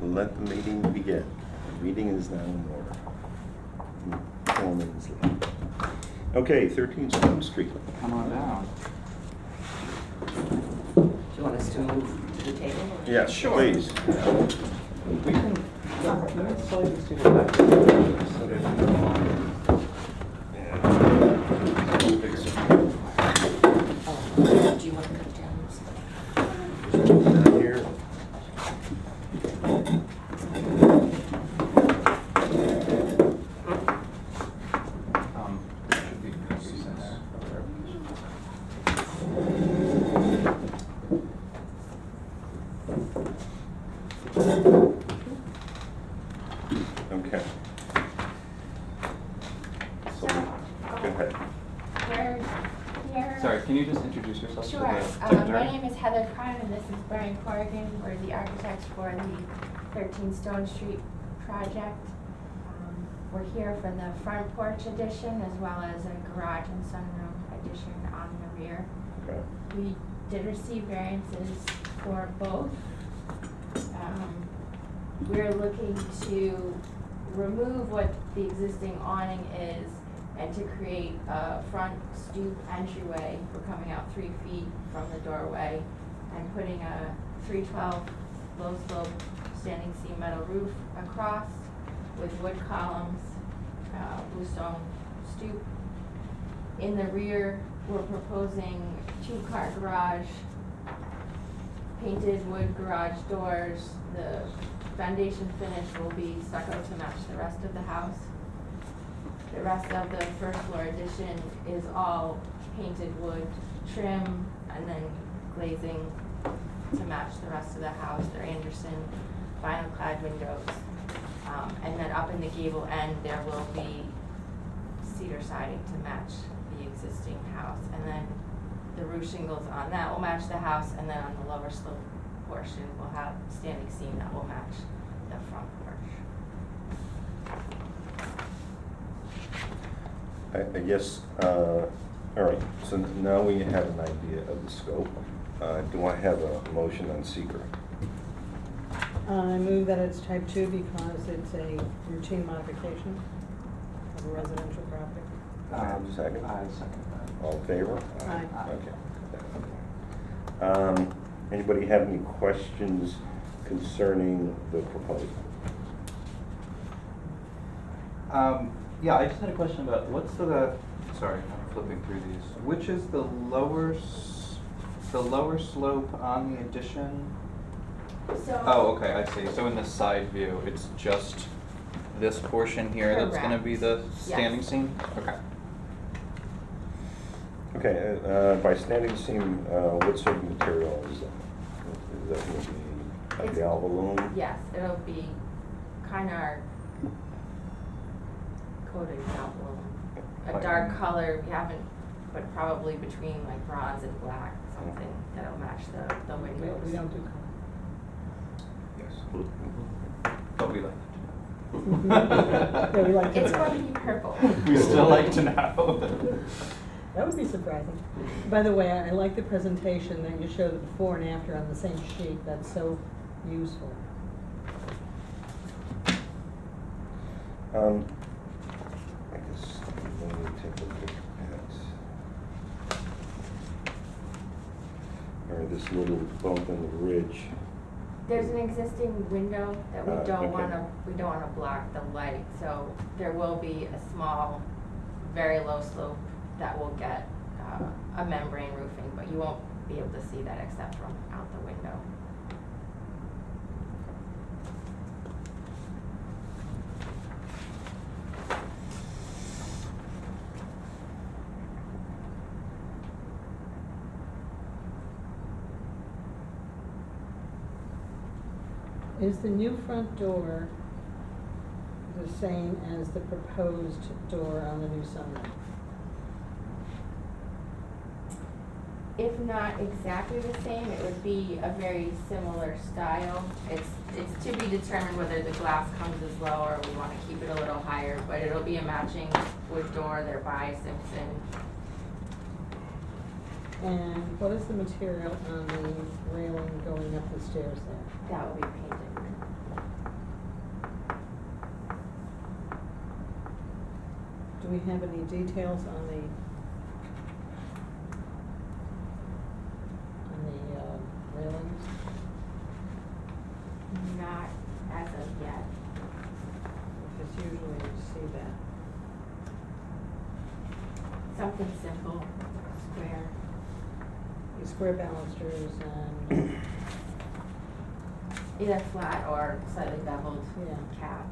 let the meeting begin. The meeting is now in order. 4 minutes left. Okay, 13 Stone Street. Come on down. Do you want us to move to the table? or- Yes, Sure. please. We can, let's slide these people back. So they can go on. Do you want to come down this way? Down here. There should be pieces in there. Okay. So, go ahead. We're here. Sorry, can you just introduce yourself to Sure. the My jury? name is Heather Cron and this is Brian Corrigan. We're the architects for the 13 Stone Street project. We're here for the front porch addition as well as a garage and sunroom addition on the rear. Okay. We did receive variances for both. We're looking to remove what the existing awning is and to create a front stoop entryway. We're coming out 3 feet from the doorway and putting a 312 low slope standing seam metal roof across with wood columns, bluestone stoop. In the rear, we're proposing 2-car garage, painted wood garage doors. The foundation finish will be stucco to match the rest of the house. The rest of the first floor addition is all painted wood trim and then glazing to match the rest of the house. They're Anderson vinyl clad windows. And then up in the gable end, there will be cedar siding to match the existing house. And then the roof shingles on that will match the house, and then on the lower slope portion, we'll have standing seam that will match the front porch. I guess, all right, so now we have an idea of the scope. Do I have a motion on seeker? I move that it's type 2 because it's a routine modification of a residential property. Second. I second that. All in favor? Aye. Okay. Anybody have any questions concerning the proposal? Yeah, I just had a question about what's sorry, I'm flipping through these. Which is the lower slope on the addition? So. Oh, okay, I see. So in the side view, it's just this portion here that's gonna be the Correct. standing Yes. seam? Okay. Okay, by standing seam, what sort of material is that? Is that going to be a It's- galvalume? Yes, it'll be kind of coated galvalume. A Like- dark color, we haven't, but probably between like bronze and black, something that'll match the windows. We don't do Yes. But we like Yeah, we like to It's know. going to be purple. We still like to know. That would be surprising. By the way, I like the presentation that you showed the before and after on the same sheet. That's so useful. I guess let me take a look at, or this little bump in the ridge. There's an existing window that we Okay. don't wanna block the light, so there will be a small, very low slope that will get a membrane roofing, but you won't be able to see that except from out the window. Is the new front door the same as the proposed door on the new sunroom? If not exactly the same, it would be a very similar style. It's to be determined whether the glass comes as low or we wanna keep it a little higher, but it'll be a matching wood door. They're by Simpson. And what is the material on the railing going up the stairs there? That will be painted. Do we have any details on the railings? Not as of yet. Because usually you see that. Something simple, square. The square balusters and, Either flat or slightly beveled Yeah. cap.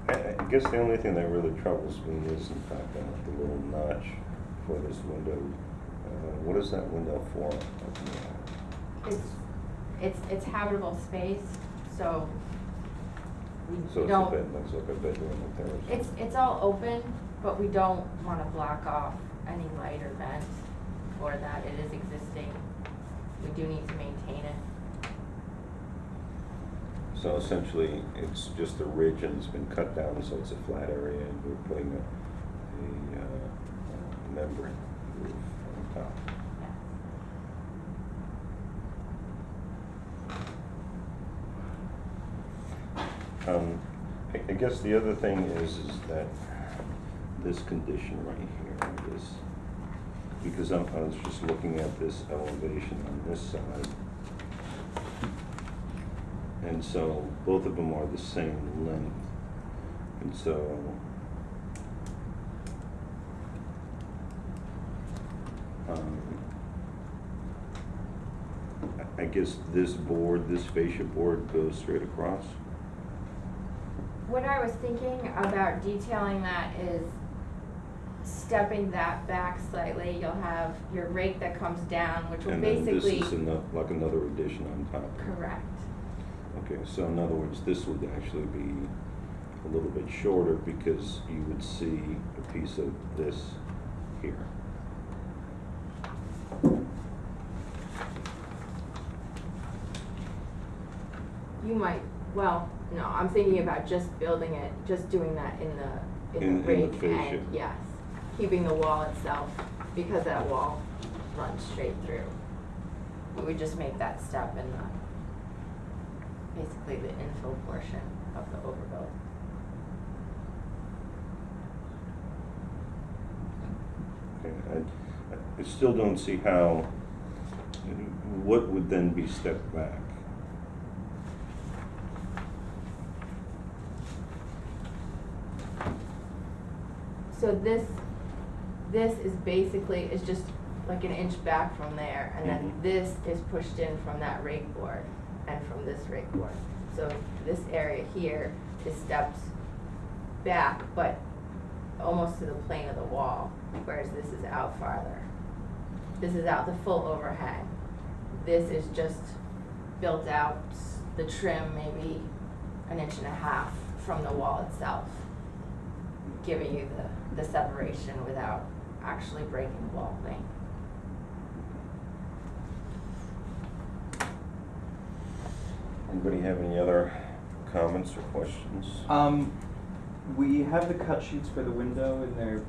I guess the only thing that really troubles me is in fact the little notch for this window. What is that window for? It's habitable space, so we So it's a don't. bed, looks like a bedroom up there or something. It's all open, but we don't wanna block off any light or vent for that. It is existing. We do need to maintain it. So essentially, it's just a ridge and it's been cut down, so it's a flat area, and we're putting a membrane roof on top. I guess the other thing is that this condition right here is, because I was just looking at this elevation on this side, and so both of them are the same length, and so I guess this board, this fascia board goes straight across. What I was thinking about detailing that is stepping that back slightly. You'll have your rake that comes down, which will And then basically. this is like another addition on top. Correct. Okay, so in other words, this would actually be a little bit shorter because you would see a piece of this here. You might, well, no, I'm thinking about just building it, just doing that in the In the rake fascia. and, yes, keeping the wall itself, because that wall runs straight through. We would just make that step in the, basically the infill portion of the overbuild. Okay, I still don't see how, what would then be stepped back? So this is basically, is just like an inch back from there, and then Mhm. this is pushed in from that rake board and from this rake board. So this area here is stepped back, but almost to the plane of the wall, whereas this is out farther. This is out the full overhang. This is just built out, the trim maybe an inch and a half from the wall itself, giving you the separation without actually breaking the wall plane. Anybody have any other comments or questions? We have the cut sheets for the window in their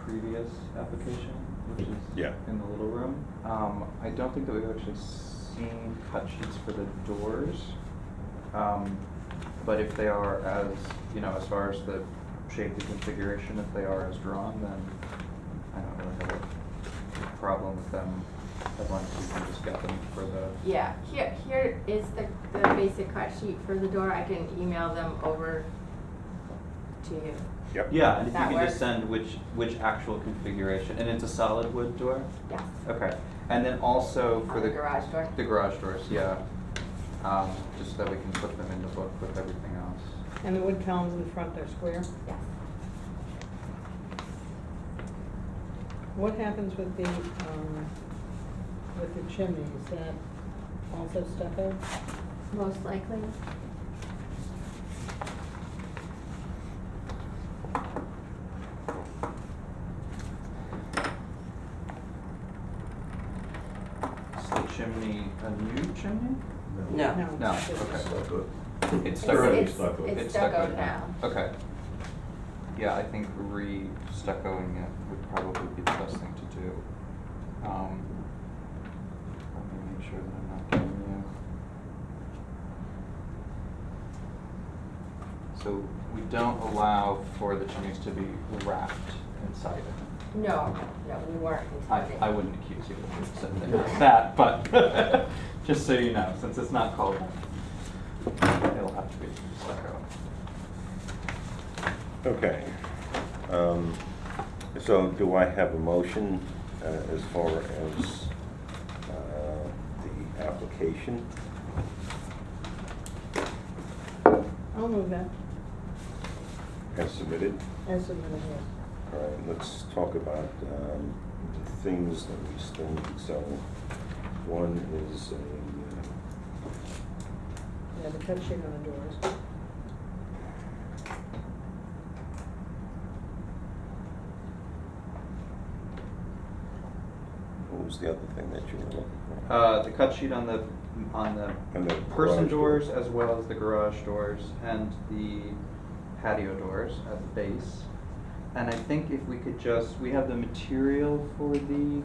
previous application, which is Yeah. in the little room. I don't think that we've actually seen cut sheets for the doors. But if they are as, as far as the shape and configuration, if they are as drawn, then I don't really have a problem with them, as long as we can just get them for the. Yeah, here is the basic cut sheet for the door. I can email them over to you. Yep. Yeah, and if you That can works. just send which actual configuration, and it's a solid wood door? Yes. Okay, and then also for On the garage door. The garage doors, yeah. Just so that we can put them in the book with everything else. And the wood columns in front, they're square. Yes. What happens with the chimney? Is that also stucco? Most likely. Is the chimney a new chimney? No. No, it's just- okay. It's Already stucco. stucco. It's stuccoed now. Okay. Yeah, I think re-stuccoing it would probably be the best thing to do. Let me make sure that I'm not giving you. So we don't allow for the chimneys to be wrapped inside it. No, we weren't intending. I wouldn't accuse you of something like that, but just so you know, since it's not called that, it'll have to be stucco. Okay. So do I have a motion as far as the application? I'll move that, As submitted? as submitted, yes. All right, let's talk about the things that we still need. So one is Yeah, the cut sheet on the doors. what was the other thing that you were looking for? The cut sheet on the And the person garage doors as well as the garage doors and the patio doors at the base. And I think if we could just, we have the material for the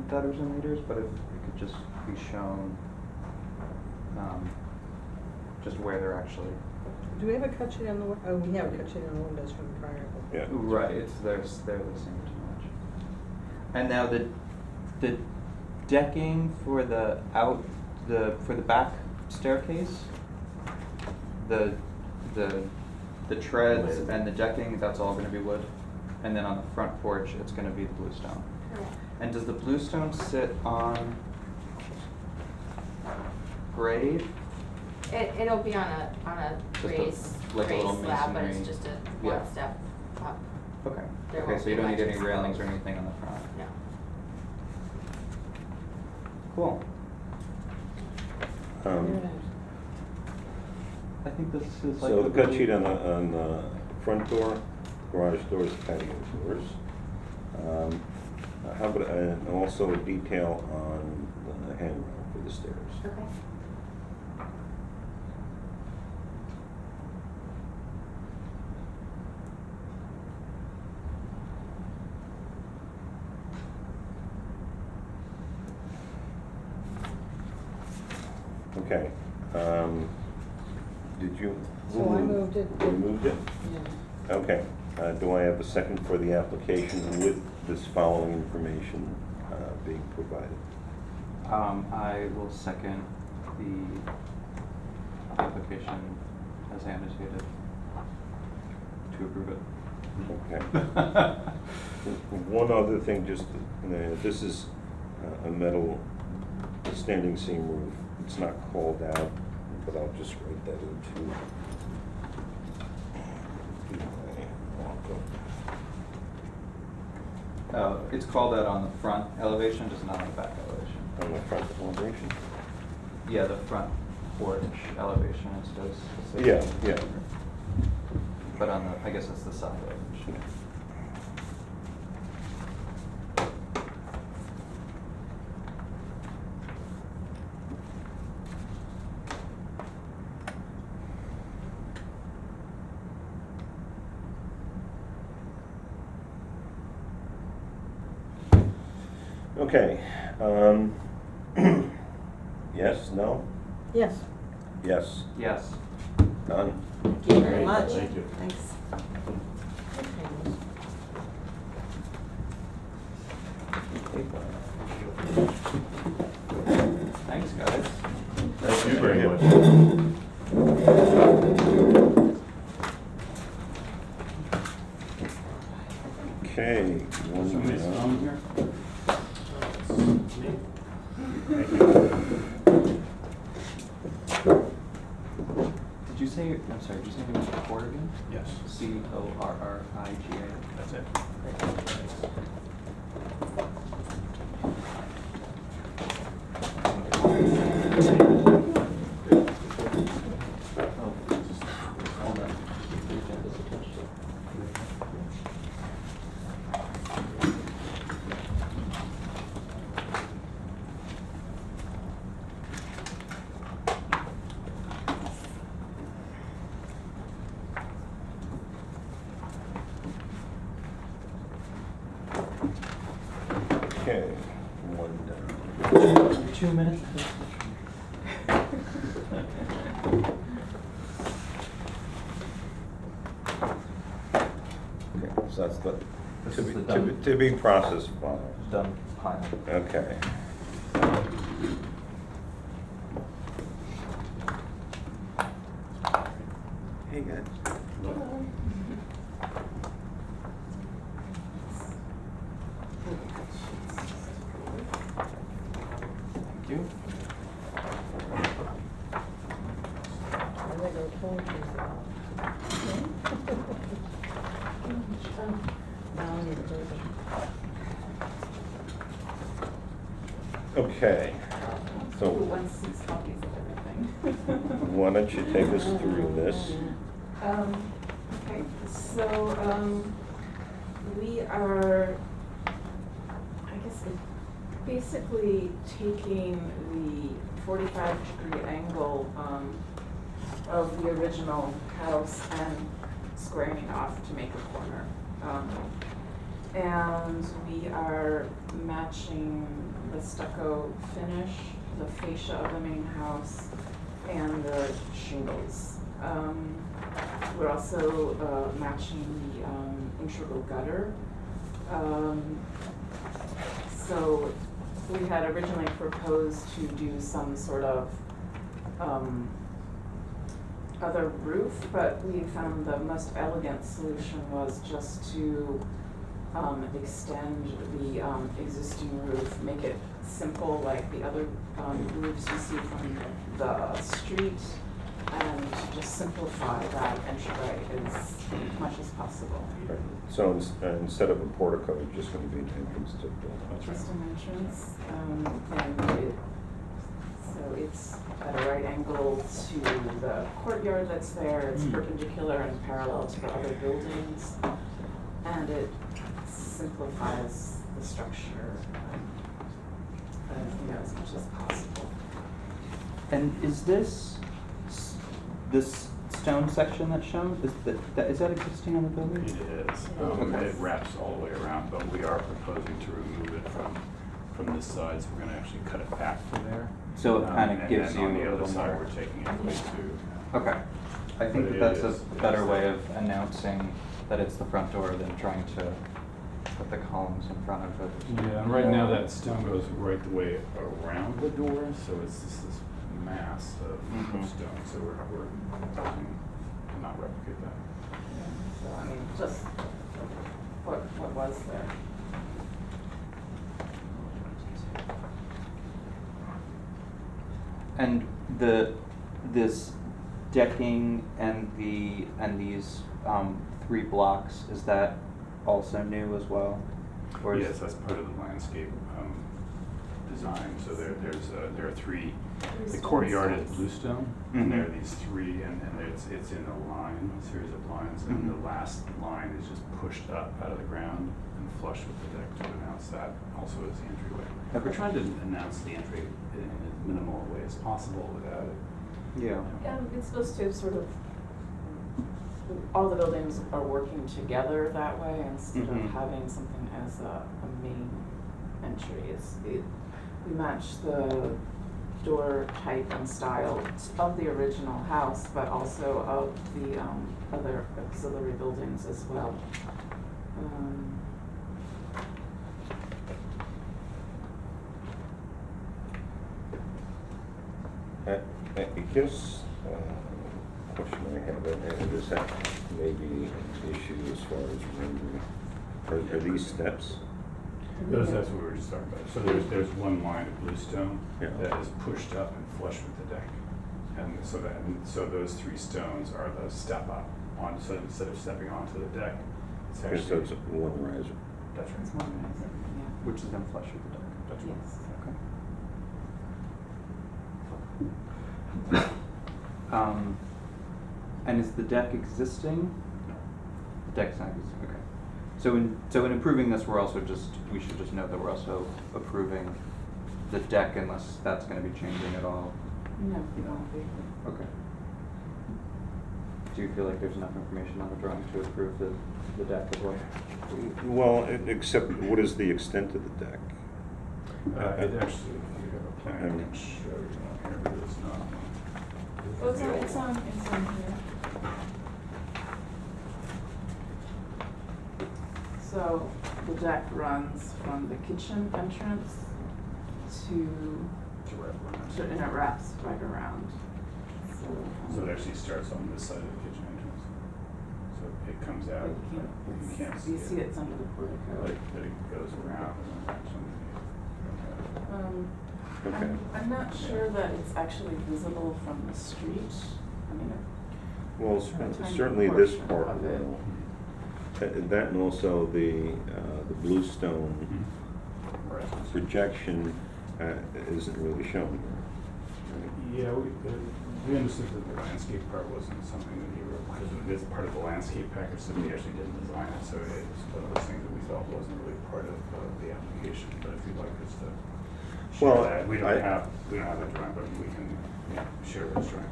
gutters and leaders, but if it could just be shown just where they're actually. Do we have a cut sheet on the, oh, we have a cut sheet on the windows from the prior application. Yeah. Right, it's they're the same too much. And now the decking for the for the back staircase, the treads and the decking, that's all gonna be wood. And then on the front porch, it's gonna be the bluestone. Correct. And does the bluestone sit on grade? It'll be on a Just a- raised like a little slab, but it's masonry- just a yeah. one step up. Okay. There Okay, won't so you be don't need much any railings or exposed. anything on the front. No. Cool. Very nice. I think this is like. So a the cut really- sheet on the front door, garage doors, patio doors. How about, and also a detail on the handrail for the stairs? Okay. Okay. Did you? So I moved it. You moved it? Yeah. Okay. Do I have a second for the application with this following information being provided? I will second the application as annotated to approve it. Okay. One other thing, just, this is a metal standing seam roof. It's not called out, but I'll just write that into my markup. It's called out on the front elevation, just not on the back elevation. On the front elevation? Yeah, the front porch elevation, it says. Yeah, yeah. But on the, I guess it's the side elevation. Okay. Yes, no? Yes. Yes. Yes. Done? Thank you very Great, much. thank you. Thanks. Thanks, guys. Thank you very much. Okay. Somebody's phone here? Did you say, I'm sorry, did you say your name was Corrigan? Yes. Corriga? That's it. Oh, hold on. Okay. One down. 2 minutes. Okay, so that's the, This to is be, the to done. be, to be processed file. Done pile. Okay. Hey, guys. Thank you. And they go poetry style. Now I need a paper. Okay, so One sees copies of everything. why don't you take us through this? Okay, so, we are, I guess, basically taking the 45-degree angle, of the original house and squaring it off to make a corner. And we are matching the stucco finish, the fascia of the main house, and the shingles. We're also matching the integral gutter. So we had originally proposed to do some sort of other roof, but we found the most elegant solution was just to extend the existing roof, make it simple like the other roofs you see from the street, and just simplify that entryway as much as possible. Right. So instead of a portico, it's just gonna be an entrance to the building. Just an entrance, so it's at a right angle to the courtyard that's there, it's perpendicular and parallel to the other buildings, and it simplifies the structure, as much as possible. And is this stone section that's shown, is that existing on the building? It is. Okay. It wraps all the way around, but we are proposing to remove it from this side, so we're gonna actually cut it back to there. So it kind of And gives then you on a the other little side, more. we're taking it away too. Okay. I think But that it that's a is- better it's- way of announcing that it's the front door than trying to put the columns in front of it. Yeah, and right now that stone goes right the way around the door, so it's just this mass of Mhm. stone, so we're proposing to not replicate that. So, I mean, just what was there. And this decking and these 3 blocks, is that also new as well? Or is- Yes, that's part of the landscape design, so there are 3, the courtyard is bluestone, and there are these 3, and it's in a line, a series of lines, and Mhm. the last line is just pushed up out of the ground and flush with the deck to announce that also as the entryway. Okay. We're trying to announce the entry in as minimal a way as possible without it. Yeah. It's supposed to sort of, all the buildings are working together that way instead Mhm. of having something as a main entry. We match the door type and style of the original house, but also of the other auxiliary buildings as well. I guess, question I have, and does that maybe an issue as far as rendering, are these steps? That's what we were just talking about. So there's one line of bluestone Yeah. that is pushed up and flush with the deck. And so those 3 stones are the step up on, so instead of stepping onto the deck, it's Okay, so it's actually, one riser. that's right. It's one reason, Which is then flush with the deck. That's yeah. right. Yes. And is the deck existing? No. The deck's not existing, okay. So in approving this, we should just note that we're also approving the deck unless that's gonna be changing at all. No, it won't be. Okay. Do you feel like there's enough information on the drawing to approve the deck as well? Well, except what is the extent of the deck? It actually, if you have a plan, I can show you on here, but it's not. Oh, it's on here. So the deck runs from the kitchen entrance to, and it wraps right around. So it actually starts on this side of the kitchen entrance. So it comes out, But you can't see you it. see it's under the portico. But it goes around and then wraps underneath. Okay. I'm not sure that it's actually visible from the street. I mean, Well, tiny certainly this portion part of it. will. That and also the bluestone Right. projection isn't really shown here. Yeah, we understood that the landscape part wasn't something that you were, because it is part of the landscape package, so we actually didn't design it, so it's one of those things that we felt wasn't really part of the application, but if you'd like us to Well, share that, we don't I- have a drawing, but we can, share this drawing.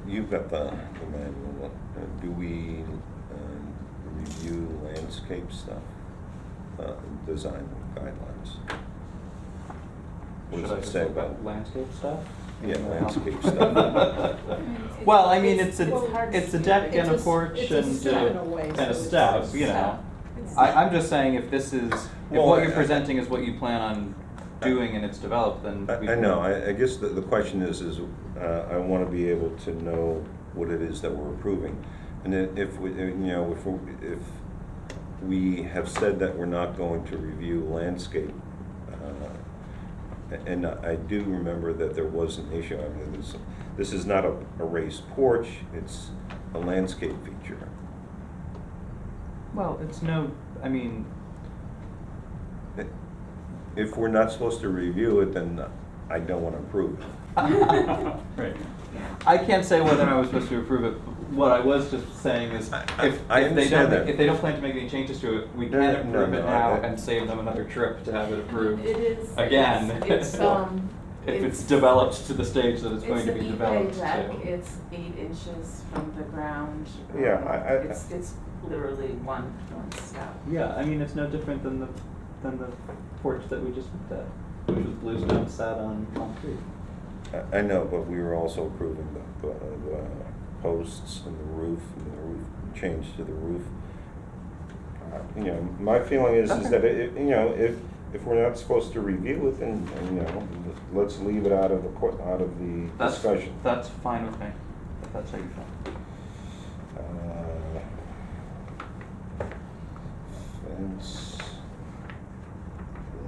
You've got the manual. Do we review landscape stuff, design guidelines? What does Should I it just say look about at landscape stuff? Yeah, landscape stuff. Well, I mean, it's hard to a see. deck and a It's porch it's a and step in a way, and so a it's- step, you know. I'm just saying if this is, if Well, what you're I- presenting is what you plan on doing and it's developed, then we I can. know, I guess the question is I want to be able to know what it is that we're approving. And if we have said that we're not going to review landscape, and I do remember that there was an issue, I mean, this is not a raised porch, it's a landscape feature. Well, it's no, I mean, If we're not supposed to review it, then I don't want to approve it. right. I can't say whether I was supposed to approve it. What I was just saying is, I if they understand don't, that. if they don't plan to make any changes to it, we No, can no, approve it no, now I- and save them another trip to have it approved. It is. Again. It's, If it's developed to the stage that it's going to be It's developed an 8-bay to. deck, it's 8 inches from the ground. Yeah, It's literally one step. Yeah, I mean, it's no different than the porch that we just looked at, which was bluestone sat on concrete. I know, but we were also approving the posts and the roof change to the roof. My feeling is Okay. that if we're not supposed to review it, then, let's leave it out of the discussion. That's fine with me, if that's how you feel. Fence,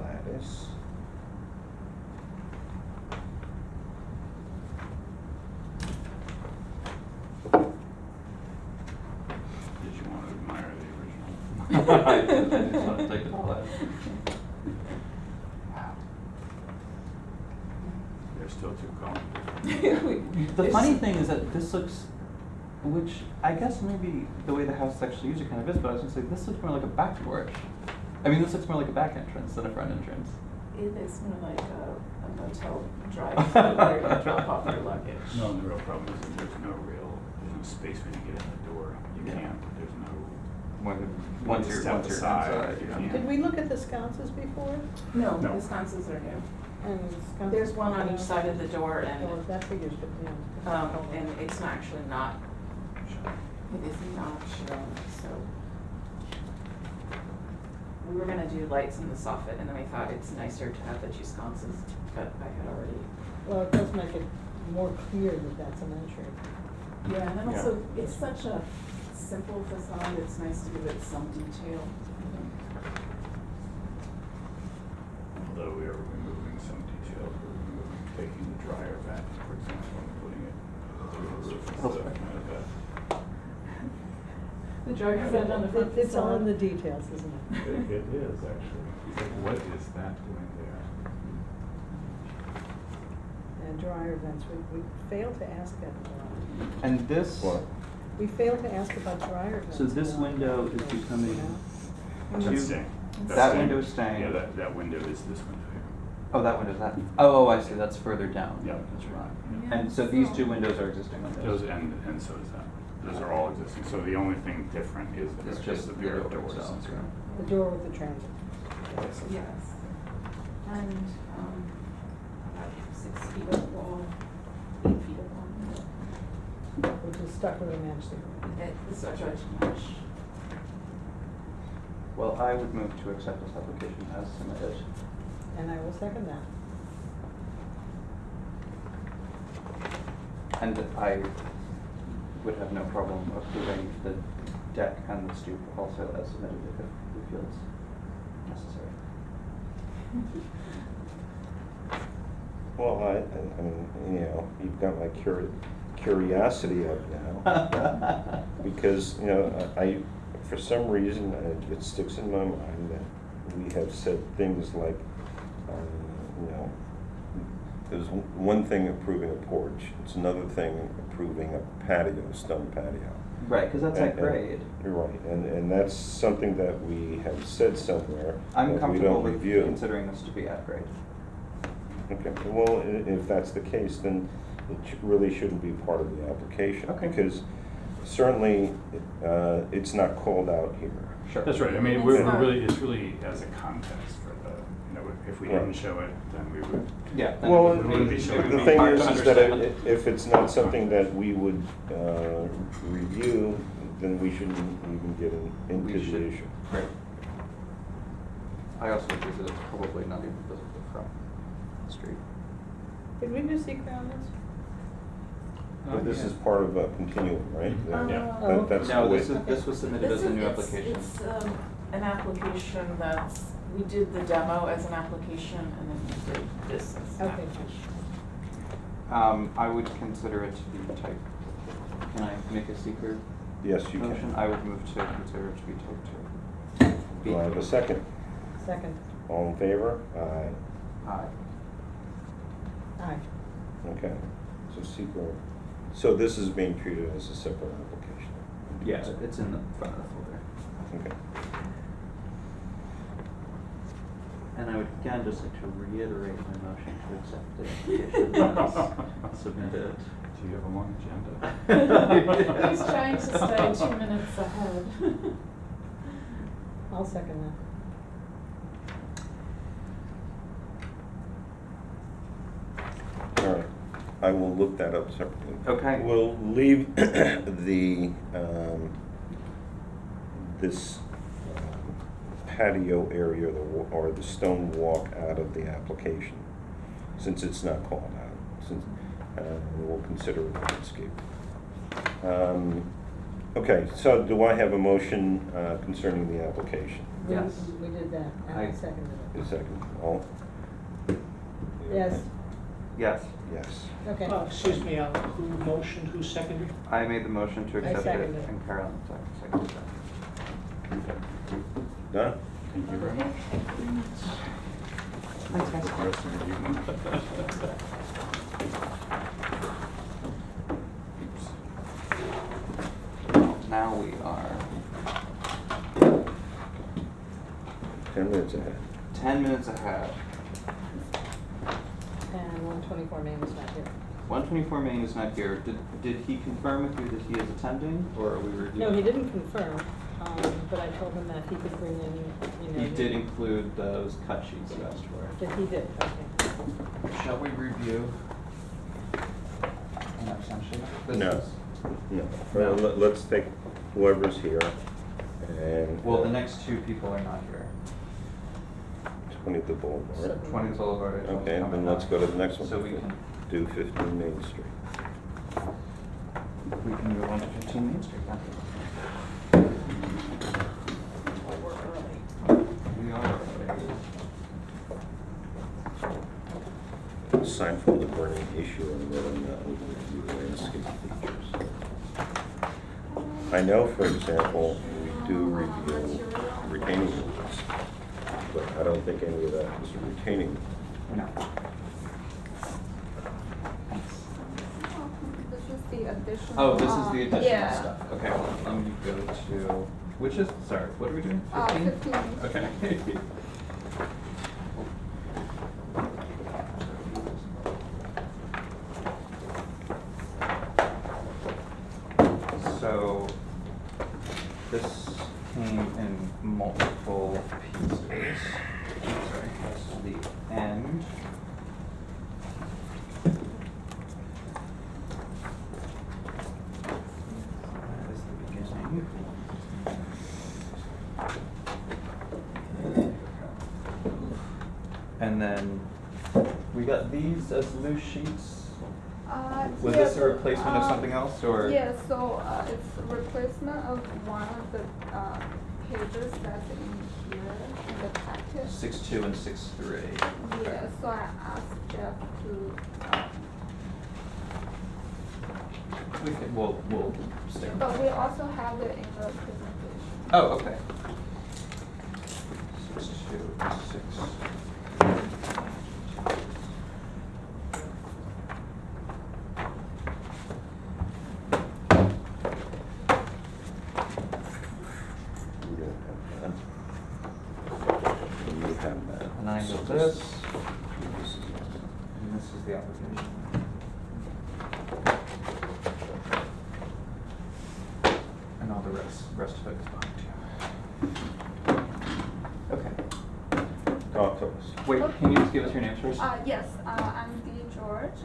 lattice. Did you want to admire the original? I just want to take it all out. They're still too calm. The funny thing is that this looks, which I guess maybe the way the house is actually used it kind of is, but I was gonna say, this looks more like a back porch. I mean, this looks more like a back entrance than a front entrance. It is more like a motel drive-through where you drop off your luggage. No, the real problem is that there's no space when you get in the door. You Yeah. can't, there's no. Once you you're step aside, inside, you yeah. can't. Did we look at the sconces before? No, No. the sconces are new. And sconces- There's one on each side of the door Oh, that figures, but yeah. and it's not actually not, it is not shown, so. We were gonna do lights in the soffit, and then we thought it's nicer to have the two sconces, but I had already. Well, it does make it more clear that that's an entry. Yeah, and then Yeah. also, it's such a simple facade, it's nice to give it some detail. Although we are removing some details, taking the dryer back, for example, and putting it through the roof instead of kind of that. The dryer vent on the front It's all in the facade. details, isn't it? It is actually. It's like, what is that doing there? And dryer vents, we failed to ask that a lot. And this, What? We failed to ask about dryer vents. so this a lot. window is You becoming, know? That's Two- staying. that That's staying. window is staying. Yeah, that window is this window here. oh, that window's that, oh, I see, that's further down. Yeah, that's right. Yeah. And so these two windows are existing Those, windows. and so is that. Those are all existing. So the only thing different is It's the just the the bureau door doors. itself, That's right. The door with the transit. Yes. And, about 6 feet of wall, 8 feet of wall. Which is stuck with a matchstick. It's a judge match. Well, I would move to accept this application as submitted. And I will second that. And I would have no problem approving the deck and the stoop also as submitted if we feel it's necessary. Well, I mean, you know, you've got my curiosity up now. Because, you know, I, for some reason, it sticks in my mind that we have said things like, you know, there's one thing approving a porch, it's another thing approving a patio, stone patio. Right, because that's at And- grade. You're right, and that's something that we have said somewhere, I'm that we comfortable don't with review. considering this to be at grade. Okay, well, if that's the case, then it really shouldn't be part of the application. Okay. Because certainly, it's not called out here. Sure. That's right, I mean, It's we're not- really, it's really as a context for the, you know, if we didn't Right. show it, then we would. Yeah. then Well, it would be showing the me thing hard is to that understand. if it's not something that we would review, then we shouldn't even get into We the should- issue. Great. I also agree that it's probably not even visible from the street. Did we do secret on this? But this is part of a continuum, right? Yeah. Oh, That's the No, way- this was submitted as a new application. It's an application that's, we did the demo as an application and then we did this as an Okay. application. I would consider it to be type, can I make a secret Yes, you motion? can. I would move to consider it to be type 2. Do I have a second? Second. All in favor? Aye. Aye. Aye. Okay, so secret, so this is being treated as a separate application? Yeah, it's in the front of the folder. Okay. And I would again just like to reiterate my motion to accept the application as submitted. Do you have a long agenda? He's trying to stay 2 minutes ahead. I'll second that. All right, I will look that up separately. Okay. We'll leave the, this patio area, or the stone walk out of the application, since it's not called out, since, we'll consider it landscape. Okay, so do I have a motion concerning the application? Yes. We did that, and I I- seconded A it. second, all? Yes, Yes, Yes. okay. Excuse me, who motioned, who seconded? I made the motion to I accept it seconded it. and Carolyn seconded it. Done? Thank you very much. The rest of your evening. Oops. Now we are 10 minutes ahead. 10 minutes ahead. And 124 Main is not here. 124 Main is not here. Did he confirm with you that he is attending, or are we reviewing? No, he didn't confirm, but I told him that he could bring in, you know. He did include those cut sheets you asked for. That he did, okay. Shall we review an abstention? No. No, No. let's take whoever's here, and. Well, the next two people are not here. 20 the Boulevard. 20 Boulevard. is Okay, coming then let's up. go to the next one. So we can, Do 15 Main Street. we can move on to 15 Main Street then. We're early. We are. Sign for the burning issue and then review landscape features. I know, for example, we do review retaining walls, but I don't think any of that is retaining. No. This is the additional. Oh, this is the additional yeah. stuff. Okay, well, let me go to, which is, sorry, what are we doing? 15. Okay. So, this came in multiple pieces. Sorry, this is the end. That is the beginning. And then we got these as loose sheets. Was yeah, this a replacement of something else, or? Yeah, so it's a replacement of one of the pages that's in here in the packet. 6.2 and 6.3. Yeah, so I asked Jeff to, We'll stick with but that. we also have it in the presentation. Oh, okay. 6.2 and 6. We don't have that. And you have that. And I So got this, this is and this is the application. And all the rest of it is behind you. Okay. talk to us. Wait, can you just give us your names first? Yes, I'm Dee George,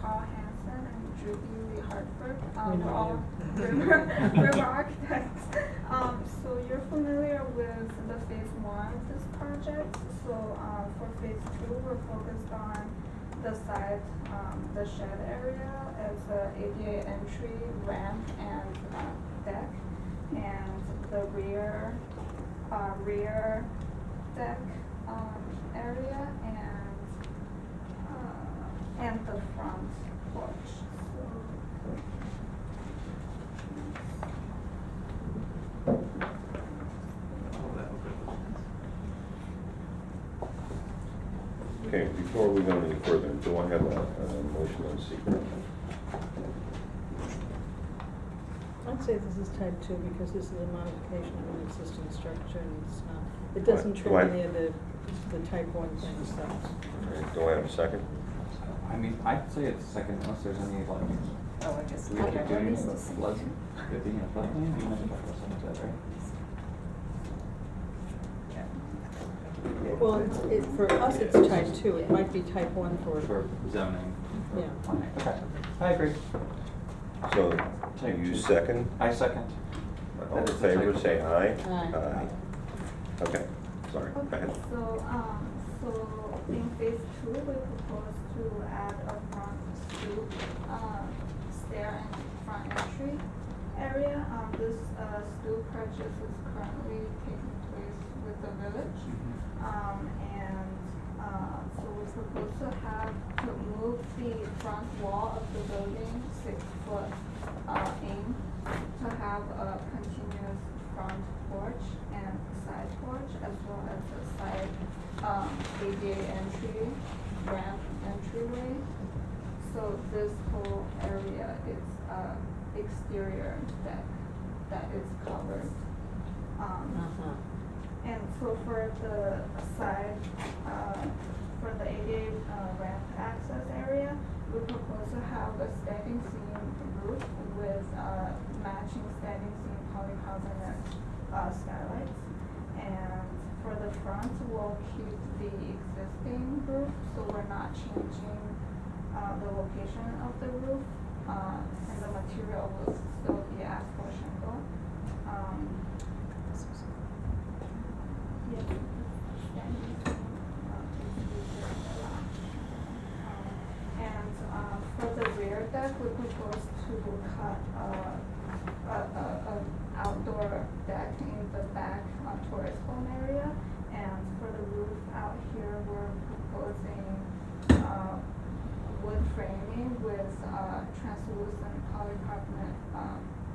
Carl Hansen, and Judy Lee Hartford. We know We're all you. river architects. So you're familiar with the phase one of this project. So for phase two, we're focused on the side, the shed area as a ADA entry, ramp, and deck, and the rear deck area, and the front porch. Okay, before we go any further, do I have a motion on secret? I'd say this is type 2 because this is a modification of an existing structure and it's not, it doesn't Do trigger I- any of the type 1 things, so. All right, do I have a second? I mean, I'd say it's second unless there's any, like, Oh, I guess. do we have to do Okay. anything with flood? Good thing in floodplain, you mentioned some of that, right? Well, for us, it's type 2, it might be type 1 For zoning. for Yeah. planning. Okay, I agree. So, Type you two. second? I second. All in That is the favor, type say two. aye. Aye. Okay, sorry, go Okay, ahead. so in phase two, we propose to add a front stoop, stair and front entry area. This stoop purchase is currently taking place with the village. So we propose to move the front wall of the building 6 foot in, to have a continuous front porch and side porch, as well as a side ADA entry, ramp entryway. So this whole area is exterior deck that is covered. And so for the side, for the ADA ramp access area, we propose to have a standing seam roof with matching standing seam polycarbonate skylights. And for the front, we'll keep the existing roof, so we're not changing the location of the roof. And the material will still be asphalt shingle. Yes, standing seam, and for the rear deck, we propose to cut a outdoor deck in the back tourist home area. And for the roof out here, we're proposing wood framing with translucent polycarbonate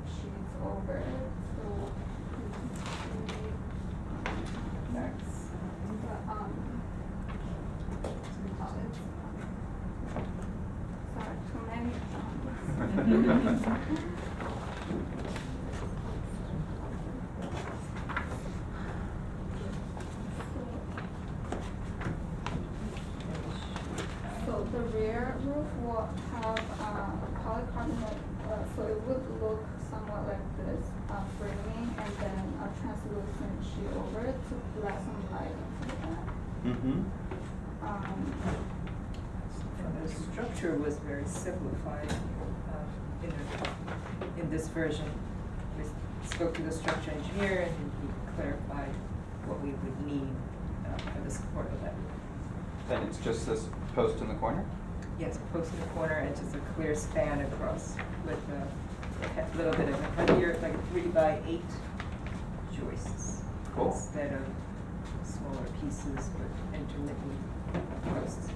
sheets over it. So that's sorry, too many. So the rear roof will have polycarbonate, so it would look somewhat like this, framing, and then a translucent sheet over it to let some light into that. Mm-hmm. And the structure was very simplified in this version. We spoke to the structure engineer and he clarified what we would need for the support of that. Then it's just this post in the corner? Yes, post in the corner and just a clear span across with a little bit of a heavier, like 3x8 joists. Cool. Instead of smaller pieces with intermittent posts.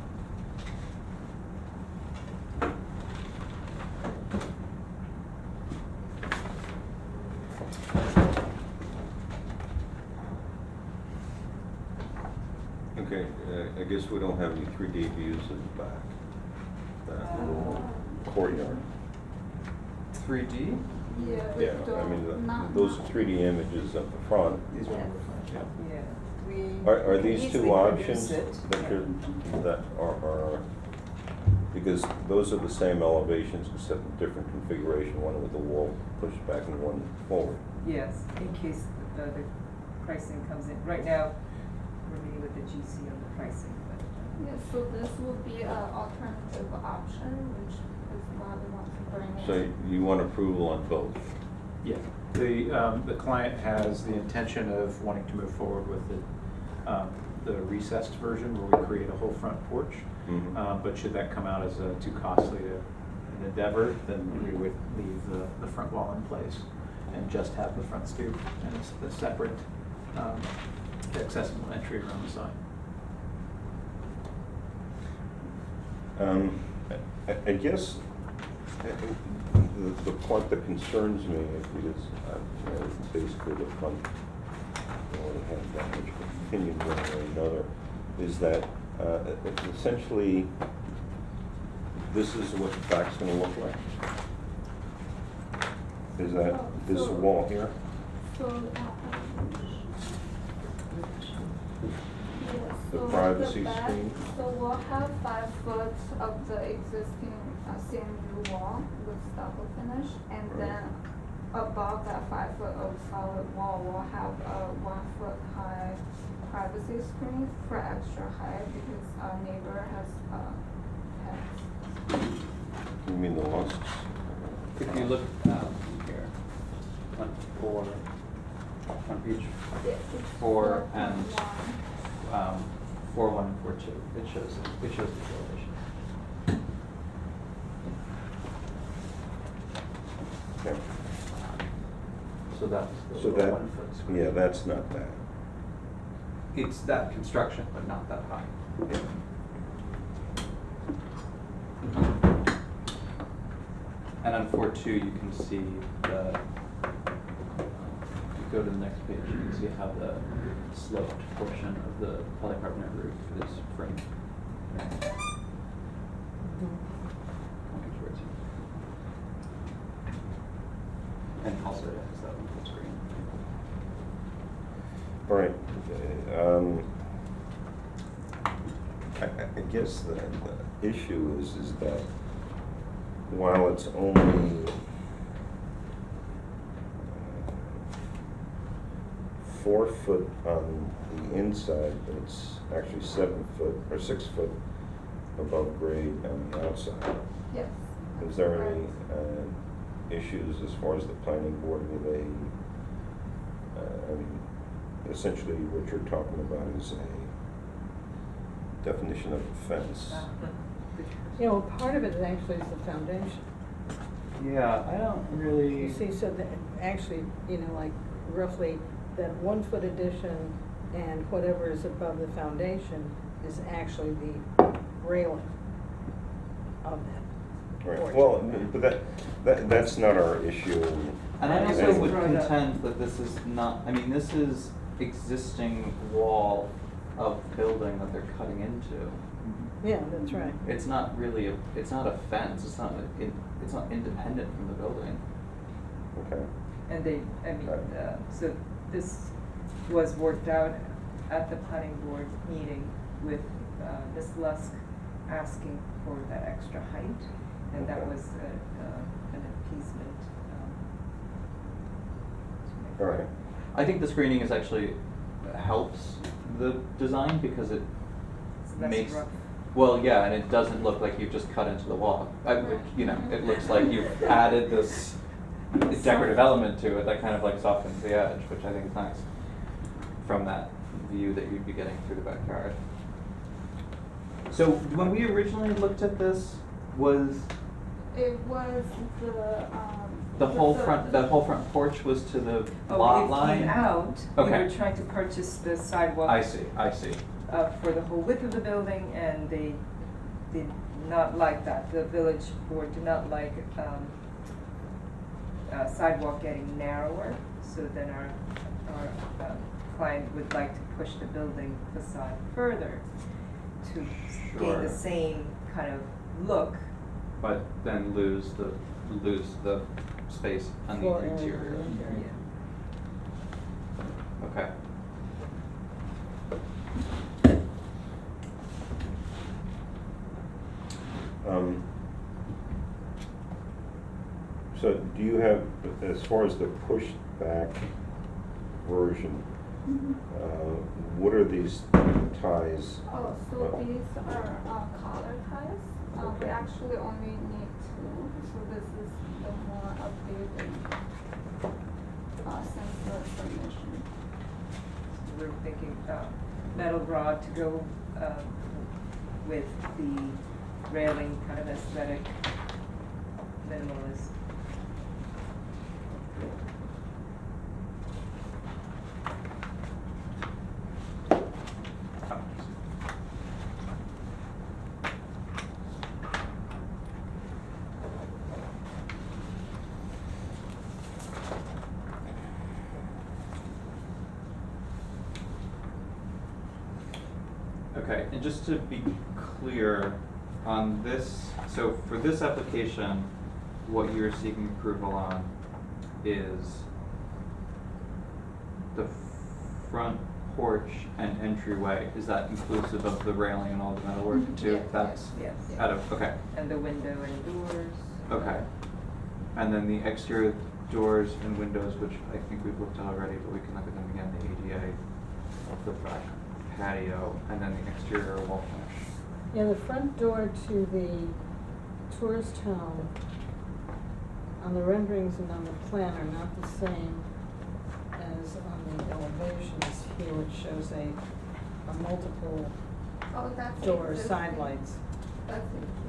Okay, I guess we don't have any 3D views of the back, that little courtyard. 3D? Yeah, we Yeah, I don't, mean, not. those are 3D images of the front. Yes. Yeah. Yeah, we. Are can these easily two options produce it. that you're, that are, because those are the same elevations except a different configuration, one with the wall pushed back and one forward. Yes, in case the pricing comes in. Right now, we're meeting with the GC on the pricing, but. Yes, so this would be an alternative option, which is why we want to bring it. So you want approval on both? Yeah, the client has the intention of wanting to move forward with the recessed version where we create a whole front porch. Mhm. But should that come out as too costly an endeavor, then we would leave the front wall in place and just have the front stoop and it's the separate accessible entry around the side. I guess the part that concerns me is because basically the front, I don't really have that much opinion one way or another, is that essentially this is what the back's gonna look like. Is that this So- wall here? So, The so privacy back- screen? So we'll have 5 foot of the existing CMU wall with stucco finish, and Right. then above that 5 foot of solid wall, we'll have a 1 foot high privacy screen for extra height because our neighbor has pets. You mean the Lusks? If you look here, on 4, on page Yeah, it's 4 and 4.1. 4.1 and 4.2, it shows the elevation. Okay. So that's So the that, 1 foot screen. yeah, that's not that. It's that construction, but not that high. Yeah. And on 4.2, you can see the, if you go to the next page, you can see how the sloped portion of the polycarbonate roof is framed. Pointing towards you. And also it has that one full screen. All right. I guess the issue is that while it's only 4 foot on the inside, but it's actually 7 foot or 6 foot above grade on the outside. Yes. Is there any issues as far as the planning board with a, I mean, essentially what you're talking about is a definition of a fence. Yeah, well, part of it actually is the foundation. Yeah, I don't really. You see, so that, actually, you know, like roughly that 1 foot addition and whatever is above the foundation is actually the railing of that Right, porch. well, but that's not our issue. And I And also it's would brought up- contend that this is not, I mean, this is existing wall of building that they're cutting into. Yeah, that's right. It's not really, it's not a fence, it's not independent from the building. Okay. And they, I mean, Right. so this was worked out at the planning board meeting with Ms. Lusk asking for that extra height, and that Okay. was an appeasement. To make All right. I think the screening is actually helps the design because it It's less makes, rough. well, yeah, and it doesn't look like you've just cut into the wall. You know, it looks like you've added this decorative element to it that kind of like softens the edge, which I think is nice from that view that you'd be getting through the backyard. So when we originally looked at this, was It was the whole front porch was to the Oh, lot it line? came out, we Okay. were trying to purchase the sidewalk. I see. For the whole width of the building, and they did not like that. The village board did not like sidewalk getting narrower, so then our client would like to push the building facade further to gain Sure. the same kind of look. But then lose the space on the Floor area, interior. yeah. Okay. So do you have, as far as the push-back version, what are these ties? Oh, so these are collar ties. We Okay. actually only need 2, so this is the more updated since the submission. We're thinking metal rod to go with the railing, kind of aesthetic, minimalist. Okay, and just to be clear on this, so for this application, what you're seeking approval on is the front porch and entryway. Is that inclusive of the railing and all the metalwork Mhm. too? Yeah. That's Yes. out of, okay, And the window and doors. okay. And then the exterior doors and windows, which I think we've looked at already, but we can look at them again, the ADA, the back patio, and then the exterior wall finish. Yeah, the front door to the tourist home on the renderings and on the plan are not the same as on the elevations here, which shows a multiple Oh, that's door existing. side lights. That's existing.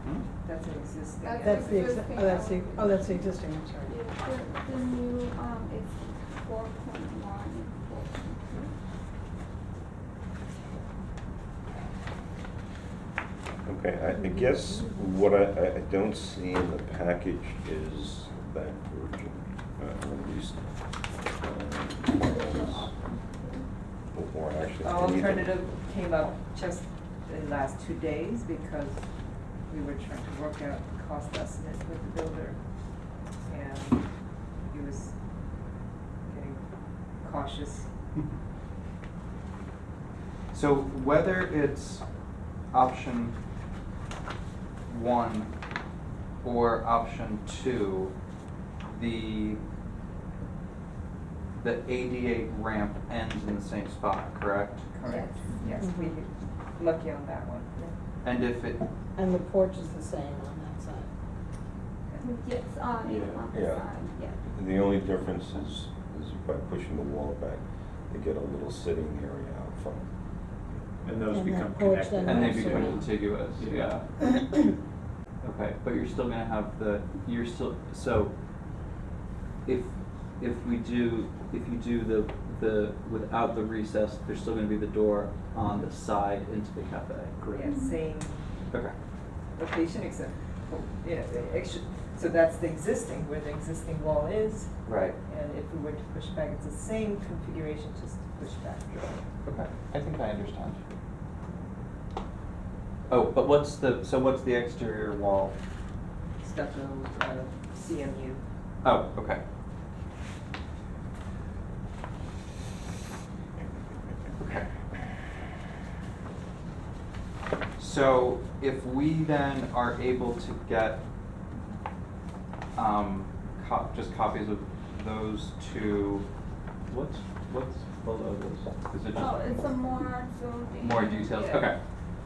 Hmm? That's an existing. That's That's the, existing that's the existing, I'm sorry. Yeah, the new, is 4.1 and 4.2. Okay, I guess what I don't see in the package is that version, at least. Or actually. Our any of them. alternative came up just in the last 2 days because we were trying to work out the cost estimate with the builder. And he was getting cautious. So whether it's option 1 or option 2, the ADA ramp ends in the same spot, correct? Correct. Yes, we Mhm. lucky on that one. And if it, And the porch is the same on that side. Yes, on Yeah. the Yeah. side, yeah. The only difference is by pushing the wall back, they get a little sitting area out front. And those And that become porch connected. then and they also- become contiguous, yeah. Okay, but you're still gonna have so if you do the without the recess, there's still gonna be the door on the side into the cafe. Yeah, same Okay. location except, you know, the extra, so that's the existing, where the existing wall is. Right. And if we were to push back, it's the same configuration, just to push back. Okay, I think I understand. Oh, but what's the exterior wall? Stucco, CMU. Oh, okay. Okay. So if we then are able to get just copies of those two, what's below this? Is it just Oh, it's a more zoomed in. more details? Yeah. Okay.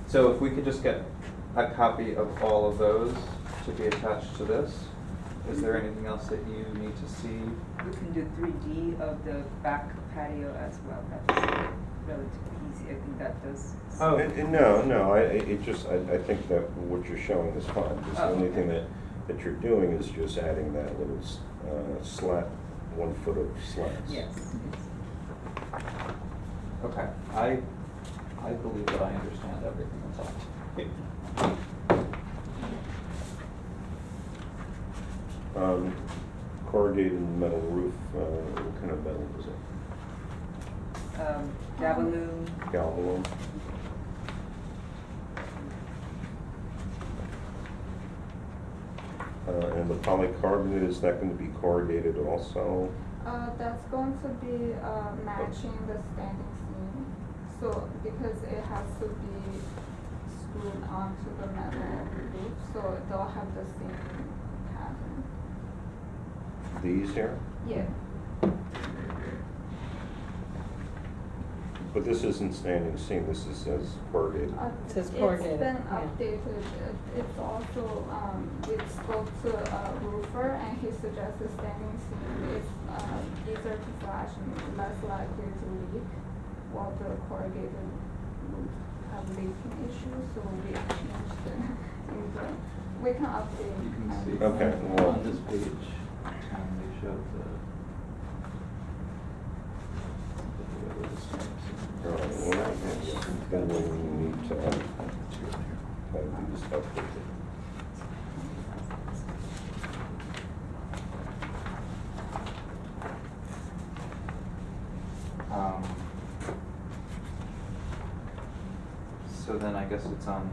So if we could just get a copy of all of those to be attached to this, Is there anything else that you need to see? We can do 3D of the back patio as well. That's relatively easy. I think that does. Oh. No, I think that what you're showing is fine. Just the Oh, only okay. thing that you're doing is just adding that little slat, 1 foot of slats. Yes. Okay, I believe that I understand everything that's on. Corrugated metal roof, what kind of metal is it? Gabaloon. Galvalume? And the polycarbonate, is that going to be corrugated also? That's going to be matching the standing seam. So because it has to be screwed onto the metal roof, so they'll have the same pattern. These here? Yeah. But this isn't standing seam, this is says corrugated. It says corrugated, It's been yeah. updated. It's also, we spoke to a roofer and he suggested standing seam is easier to flash and less likely to leak, while the corrugated would have leaking issues, so we changed it in the, we can update. You can and see Okay, well- on this page, they showed the. All right, well, then we need to have these updated. So then I guess it's on,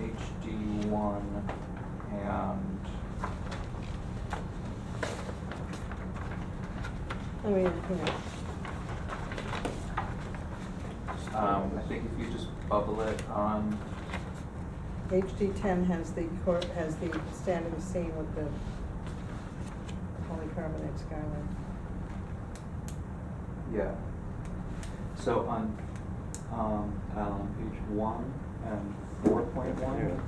HD one and, I mean, I think if you just bubble it on, HD10 has the standing seam with the polycarbonate skyline. yeah. So on, Alan, page 1 and 4.1. Yeah.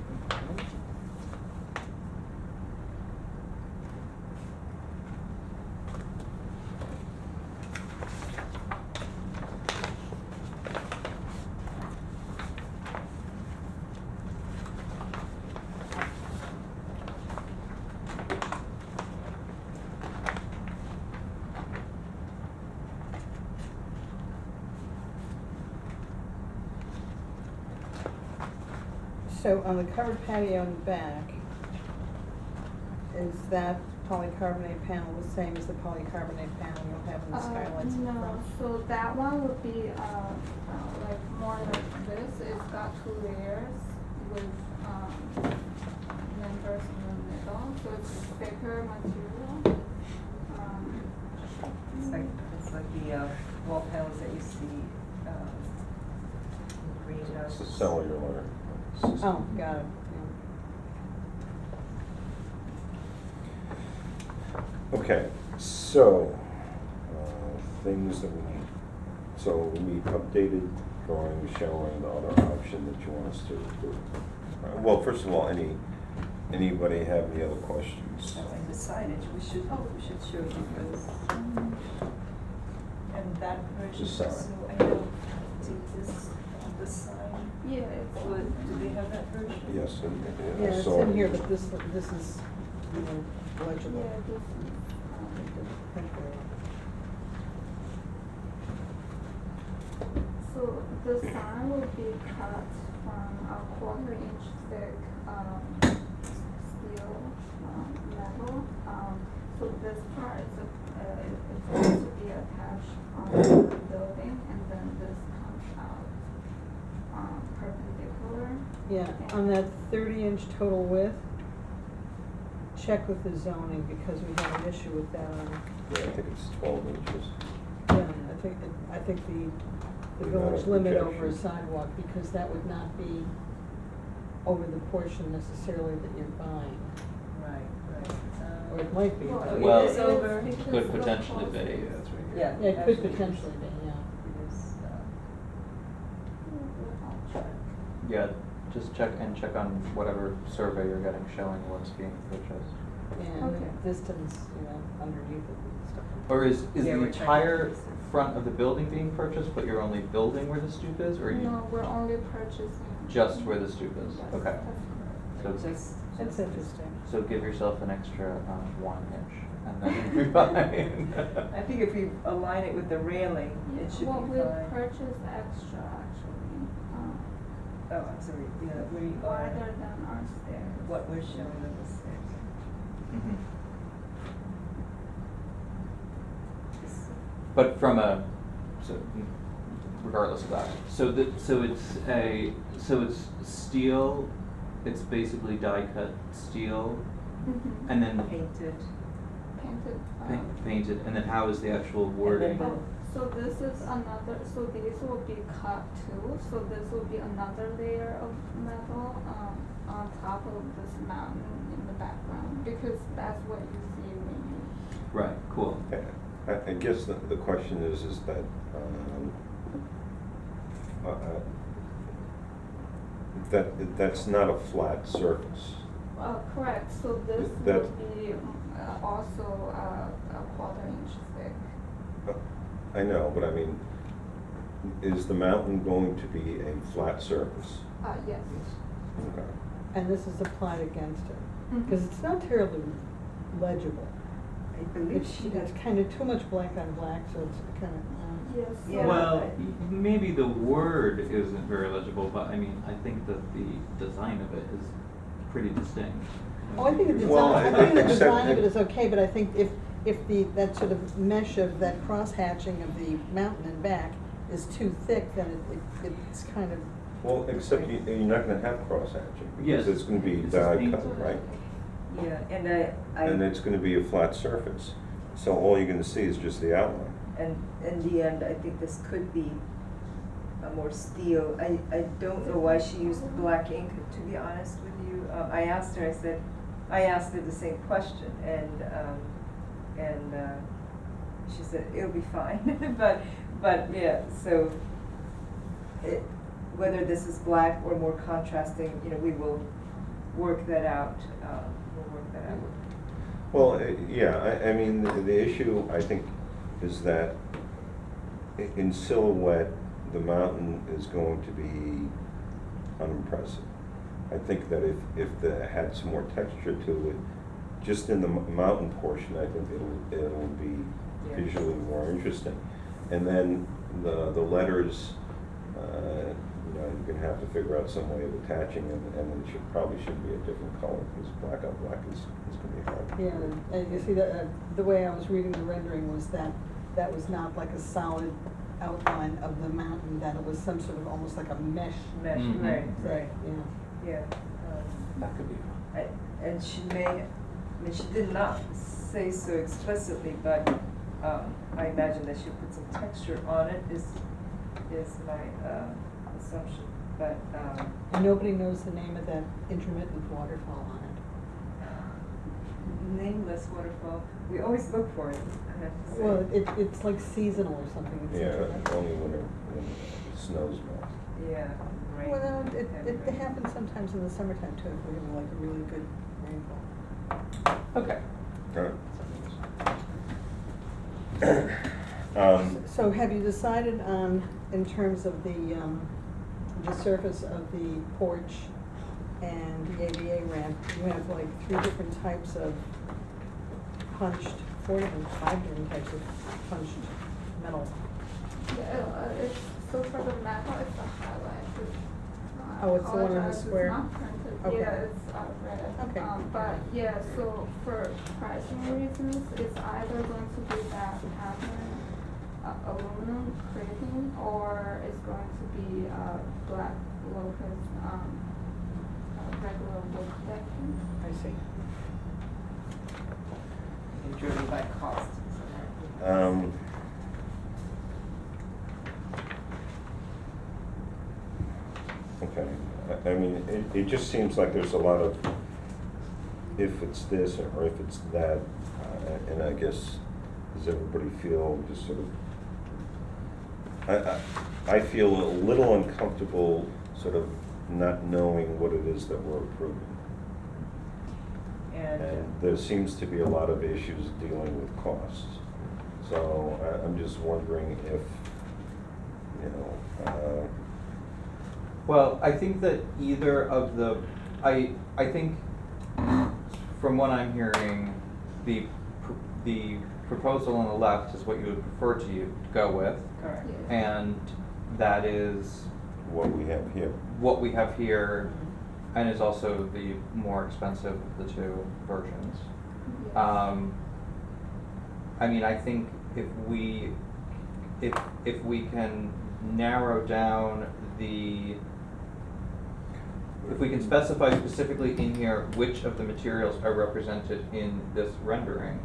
So on the covered patio in the back, is that polycarbonate panel the same as the polycarbonate panel you'll have in the skylights in the No, front? so that one would be, like more like this, it's got 2 layers with, members in the middle, so it's thicker material. It's like the wall panels that you see in greenhouse. It's a cellular. Oh, got it, yeah. Okay, so, things that we need. So we need updated drawings showing the other option that you want us to do. Well, first of all, anybody have any other questions? So in the signage, we should show you those. And that version, The sign. so I know, take this, the sign. Yeah, it's. Do they have that version? Yes, and, Yeah, I it's saw in here, it. but this is, you know, legible. Yeah, this is, so the sign will be cut from a 1/4-inch thick, steel, metal. So this part is, it's going to be attached on the building, and then this comes out, perpendicular. Yeah, on that 30-inch total width, check with the zoning, because we have an issue with that on, Yeah, I think it's 12 inches. yeah, I think the The village amount of limit over a projection. sidewalk, because that would not be over the portion necessarily that you're buying. Right. Or it might be, Well, but. it Well, is over. Could because potentially the be, post that's right here. Yeah. Yeah, it could actually, potentially be, yeah. it is, I'll check. Yeah, just check on whatever survey you're getting showing what's being purchased. And Okay. distance, underneath it and stuff. Or is Yeah, the we're trying to entire reduce it. front of the building being purchased, but you're only building where the stoop is, or you No, we're only purchasing. just where the stoop is? Yes, Okay. that's correct. So, That's interesting. so give yourself an extra 1 inch, and then you'll be fine. I think if we align it with the railing, it should be Well, fine. we purchased extra actually, Oh, I'm sorry, yeah, where you are, wider than our stairs. what we're showing on the stairs. Mhm. This- But from a, so regardless of that, so it's steel, it's basically die cut steel, Mhm. and then Painted. Painted. painted, and then how is the actual wording? then Oh, so this is another, so these will be cut too, so this will be another layer of metal, on top of this mountain in the background, because that's what you see when you. Right, cool. I guess the question is that, that's not a flat surface. Correct, so this That- will be, also, a 1/4 inch thick. I know, but I mean, is the mountain going to be a flat surface? Yes. Okay. And this is applied against it, Mhm. because it's not terribly legible. I believe It's, she it's has. kind of too much black on black, so it's kind of, Yes. so- Yeah. Well, maybe the word isn't very legible, but I mean, I think that the design of it is pretty distinct. Oh, I think the design, Well, I think the except design of it that- is okay, but I think if that sort of mesh of that cross hatching of the mountain and back is too thick, then it's kind of, Well, except you're not gonna have cross hatching, Yes. because it's gonna be This is die painted. cut, right? Yeah, and And it's gonna be a flat surface, so all you're gonna see is just the outline. and in the end, I think this could be a more steel. I don't know why she used black ink, to be honest with you. I asked her, I asked her the same question, and she said, it'll be fine, but yeah, so whether this is black or more contrasting, we will work that out, Well, yeah, I mean, the issue, I think, is that in silhouette, the mountain is going to be unimpressive. I think that if it had some more texture to it, just in the mountain portion, I think it'll be Yeah. visually more interesting. And then the letters, you're gonna have to figure out some way of attaching them, and it probably should be a different color, because black on black is gonna be hard. yeah, and you see, the way I was reading the rendering was that was not like a solid outline of the mountain, that it was some sort of almost like a mesh. mesh, Mhm. right, Yeah. yeah. That could be. And she she did not say so explicitly, but I imagine that she'll put some texture on it, is my assumption, but, And nobody knows the name of that intermittent waterfall on it. nameless waterfall, we always look for it, I have to say. Well, it's like seasonal or something. It's Yeah, intermittent. only when it snows melt. Yeah, right. Well, it happens sometimes in the summertime too, if we're getting like a really good rainfall. Okay. All right. So have you decided on, in terms of the surface of the porch and the ADA ramp, you have like 3 different types of punched, 4 different, 5 different types of punched metal. Yeah, it's, so for the metal, it's a highlight. Oh, it's the one in the apologize, square? It's not printed, Okay. yeah, it's red. Okay. But yeah, so for pricing reasons, it's either going to be that pattern, aluminum crating, or it's going to be black locust, regular wood decking. I see. And driven by cost. Okay, I mean, it just seems like there's a lot of, if it's this or if it's that, and I guess, does everybody feel just sort of, I feel a little uncomfortable sort of not knowing what it is that we're approving. And, And there seems to be a lot of issues dealing with costs. So I'm just wondering if, you know, Well, I think that either of the, I think from what I'm hearing, the proposal on the left is what you would prefer to go with, correct. and that is what we have here. what we have here, and is also the more expensive of the two versions. Yes. I mean, I think if we can narrow down if we can specify specifically in here which of the materials are represented in this rendering.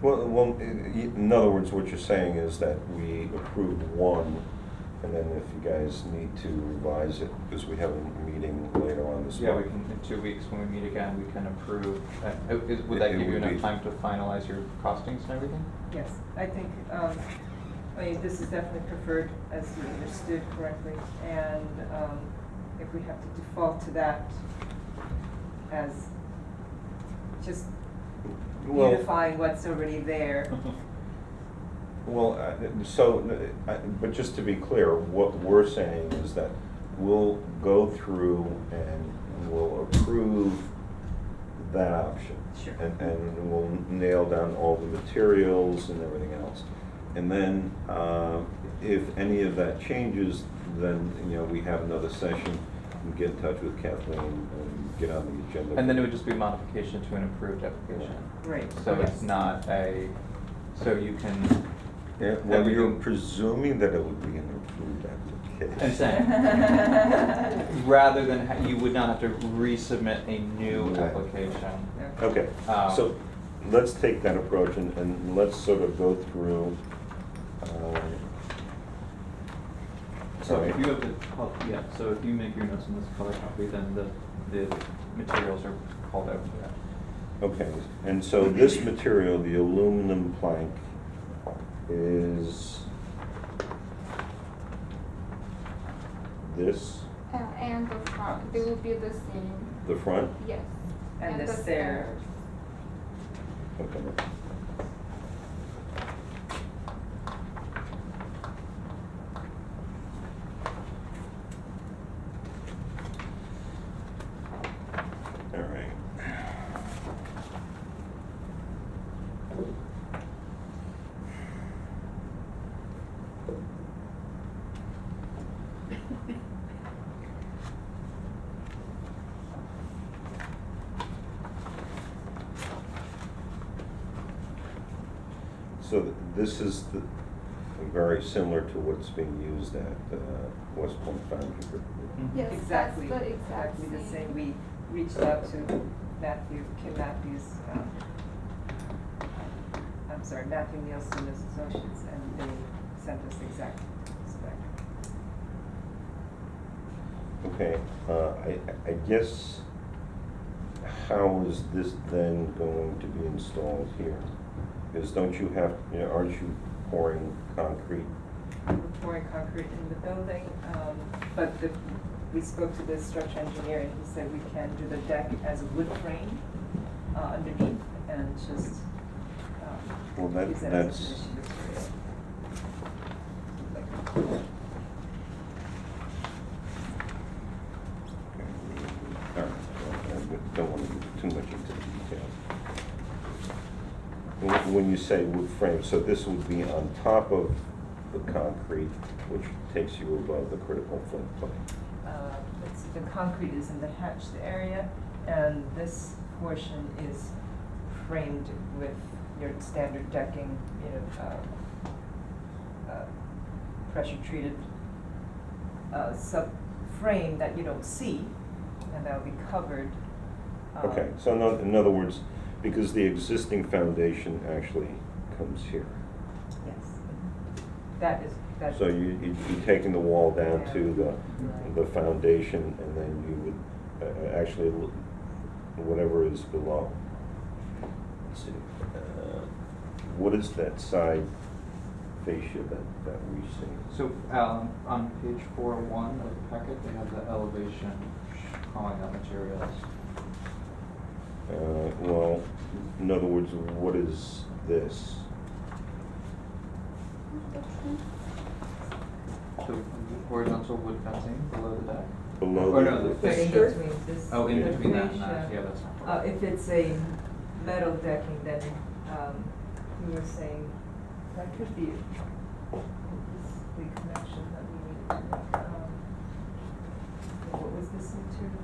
Well, in other words, what you're saying is that we approve one, and then if you guys need to revise it, because we have a meeting later on this Yeah, month. we can, in 2 weeks when we meet again, we can approve, would It- that it give you would enough be- time to finalize your costings and everything? Yes, I think, I mean, this is definitely preferred, as you understood correctly, and, if we have to default to that as just Well- unifying what's already there. Well, but just to be clear, what we're saying is that we'll go through and we'll approve that option. Sure. And we'll nail down all the materials and everything else. And then, if any of that changes, then, you know, we have another session, and get in touch with Kathleen and get on the agenda. And then it would just be a modification to an approved application. Great. So it's Yes. not so you can, Yeah, well, you're everything- presuming that it would be an approved application. I'm saying, rather than, you would not have to resubmit a new Right. application. Okay, so let's take that approach and let's sort of go through, So if you have so if you make your notes in this color copy, then the materials are called out for that. okay, and so this material, the aluminum plank, is this, And the front, they will be the same, the front? yes. And the stairs. Okay. All right. So this is very similar to what's being used at West Point Foundry. Yes, Exactly, that's the exact exactly the same. same. We reached out to Kim Matthews, Matthew Nielsen and Associates, and they sent us the exact spec. Okay, I guess, how is this then going to be installed here? Because don't you have, you know, aren't you pouring concrete? We're pouring concrete in the building, but we spoke to the structural engineer, and he said we can do the deck as a wood frame underneath, and just Well, use that as a that's, finishing material. all right, I don't want to get too much into the details. When you say wood frame, so this would be on top of the concrete, which takes you above the critical flint plane. The concrete is in the hatched area, and this portion is framed with your standard decking, pressure treated sub-frame that you don't see, and that'll be covered. Okay, so in other words, because the existing foundation actually comes here. Yes. That is. So you're taking the wall down to the foundation, and then you would actually, whatever is below. Let's see, what is that side fascia that we see. So, on page 4.1 of the packet, they have the elevation calling out materials. Well, in other words, what is this? So, horizontal wood fencing below the deck? Below Or the- no, the In fixture. between this. Oh, in the between that and fascia. that, yeah, that's not. If it's a metal decking, then, you were saying, that could be the connection that we needed to make. What was this material?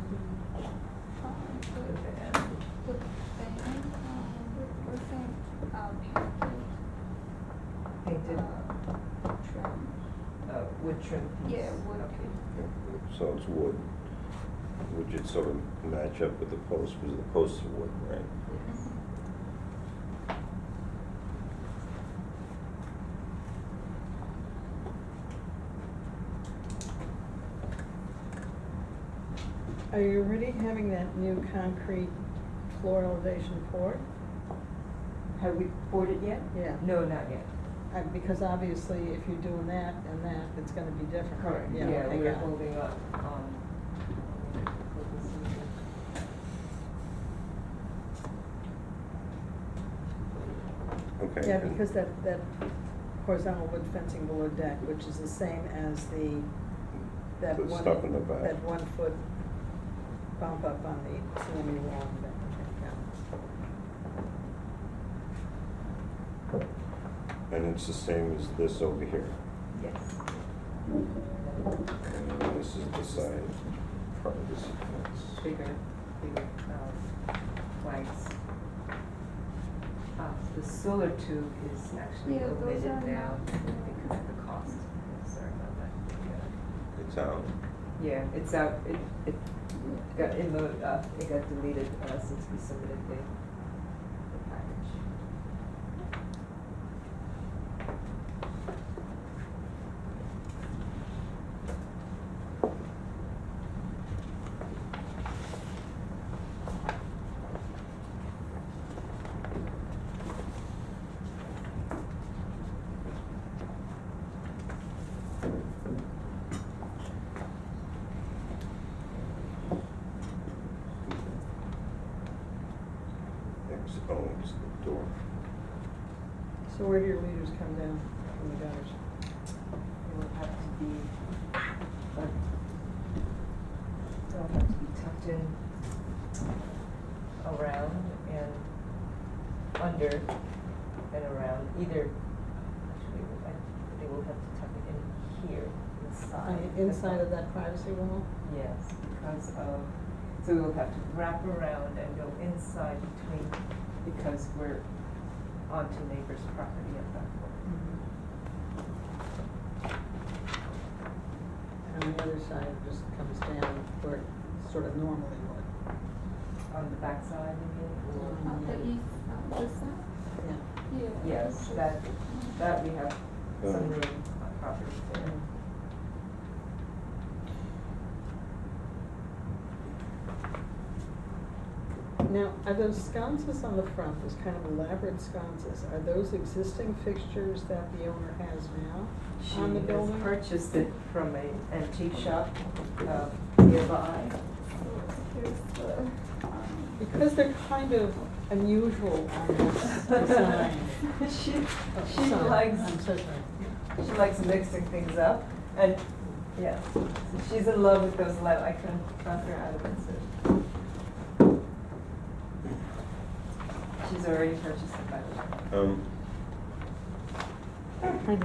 The band, we're saying, Painted, trim. wood trim piece? Yeah, wood. Okay. So it's wood. Would you sort of match up with the post, because the posts are wood, right? Yes. Are you already having that new concrete floor elevation poured? Have we poured it yet? Yeah. No, not yet. Because obviously, if you're doing that and that, it's gonna be different. Yeah, okay, We're got it. holding up, Okay. Yeah, and- because that horizontal wood fencing below deck, which is the same as that The one. stuff in the back. That 1 foot bump up on the CME wall in the back, okay, And it's the same as this over here. yes. And this is the side privacy fence. Bigger, flags. The solar tube is actually Yeah, those omitted are now not- because of the cost. Sorry about that. It's out. Yeah, it's out, it got it got deleted, since we submitted the package. Oh, it's the door. So where do your leaders come down from the gutters? It will have to be, they'll have to be tucked in around and under and around, either, actually, they will have to tuck it in here, inside. On the inside of that privacy wall? Yes, because of, so we will have to wrap around and go inside between, because we're onto neighbor's property at that point. And on the other side, it just comes down where it sort of normally would. On the backside, you mean? On the east, this side? Yeah. Yeah. Yes, that we have some room on property there. Now, are those sconces on the front, those kind of elaborate sconces, are those existing fixtures that the owner has now on the building? She has purchased it from an antique shop nearby. Here's the, Because they're kind of unusual on this design. She Sign. likes, I'm so sorry. she likes mixing things up, and, yeah, so she's in love with those I couldn't talk her out of it, so. She's already purchased it, by the way.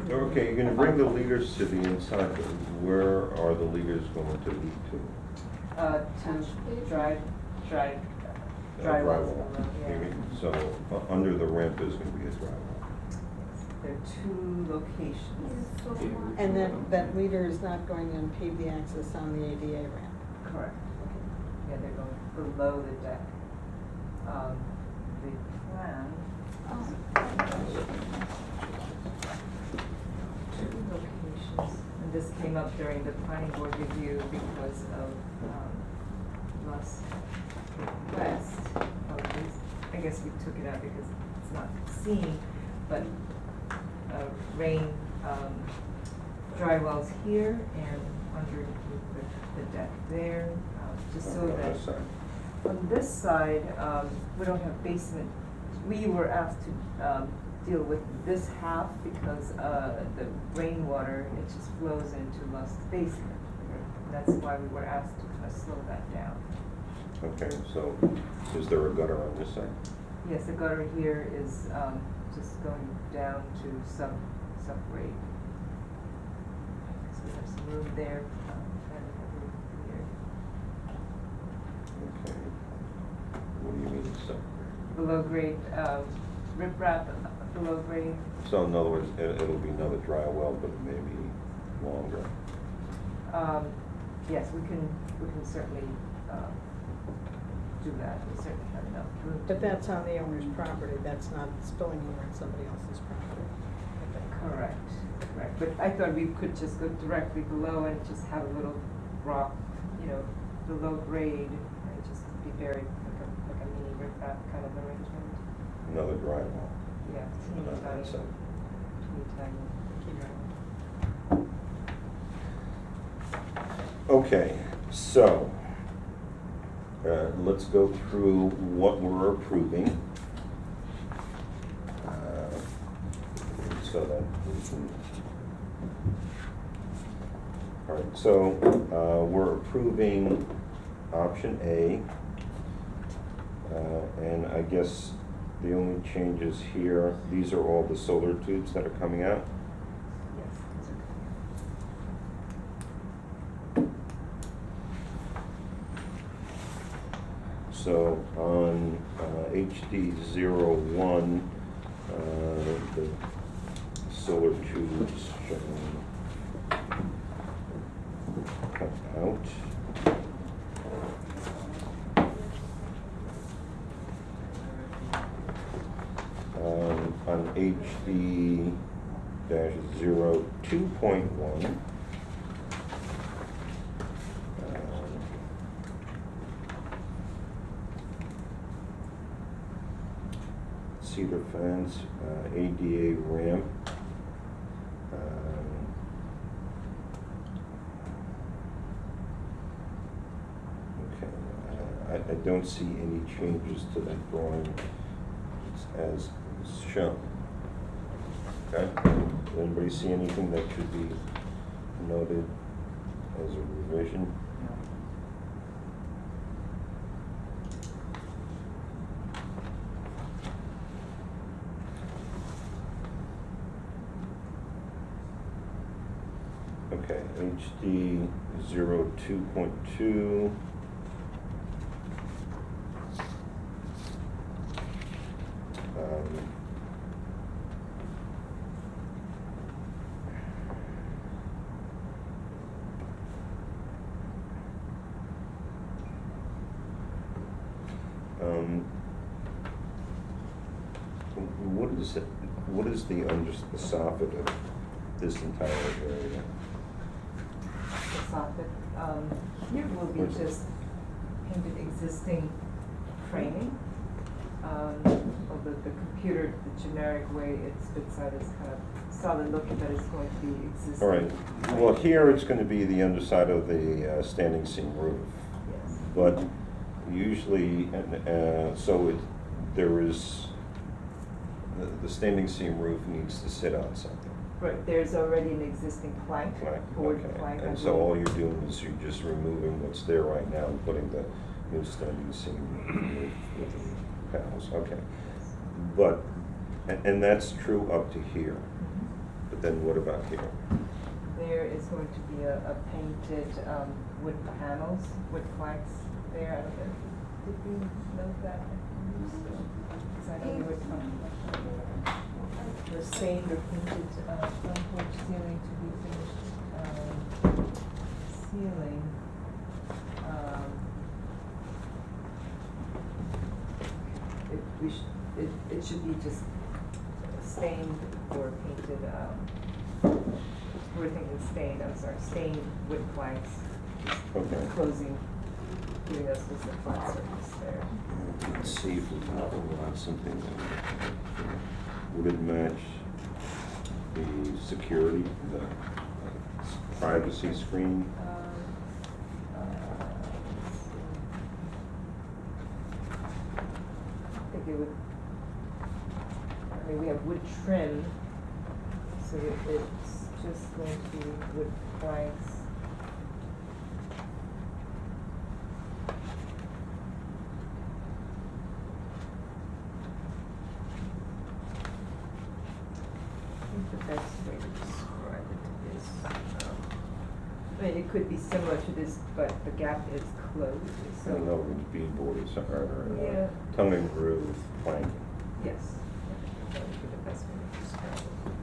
Okay, you're gonna bring the leaders to the inside, but where are the leaders going to lead to? To dry Drywall. wells in the road, You yeah. mean, so, under the ramp is gonna be a drywall. There are two locations. here's the one. And then that leader is not going to impede the access on the ADA ramp. Correct. Yeah, they're going below the deck. The plan, two locations, and this came up during the planning board review because of, Russ' request of this. I guess we took it out because it's not seen, but, rain dry wells here and underneath the deck there, just so On that. this side. On this side, we don't have basement. We were asked to deal with this half because the rainwater, it just flows into Lust's basement. That's why we were asked to kind of slow that down. Okay, so is there a gutter on this side? Yes, the gutter here is just going down to sub-grade. So we have some room there and a room here. Okay. What do you mean separate? Below grade, riprap below grade. So in other words, it'll be another dry well, but maybe longer. Yes, we can certainly do that. We certainly have enough room. But that's on the owner's property, that's not spilling over on somebody else's property. Correct. But I thought we could just go directly below and just have a little rock, below grade, and just be buried like a mini riprap kind of arrangement. Another dry well. Yeah, teeny on tiny, that side. teeny tiny. Okay, so let's go through what we're approving. So that we can. All right, so we're approving option A. And I guess the only changes here, these are all the solar tubes that are coming out. Yes, those are So on HD 01, the solar tubes shown cut out. On HD -02.1, cedar fence, ADA ramp. Okay, I don't see any changes to that drawing as shown. Okay, does anybody see anything that should be noted as a revision? Okay, HD 02.2. What is the soffit of this entire area? the soffit. Here will be Where's it? just painted existing framing. Although the computer, the generic way it spits out is kind of solid looking, but it's going to be existing. All right, well, here it's going to be the underside of the standing seam roof. Yes. But usually, there is, the standing seam roof needs to sit on something. Right, there's already an existing plank, board Okay. plank. I And so all believe. you're doing is you're just removing what's there right now and putting the new standing seam roof with the panels, okay. But, and that's true up to here, but then what about here? There is going to be a painted wood panels, wood planks there. I don't know, did we note that? Because I know we were talking about that. We're saying the painted front porch ceiling to be finished, ceiling. It should be just stained or painted, we're thinking stained, I'm sorry, stained wood planks. just Okay. Closing, giving us just a flat surface there. Let's see if we can pull out something. Would it match the security, the privacy screen? I think it would, I mean, we have wood trim, so it's just going to be wood planks. I think the best way to describe it is, I mean, it could be similar to this, but the gap is closed, I don't so. know, with beadboards or Yeah. tongue and groove planking. Yes, that would be the best way to describe it.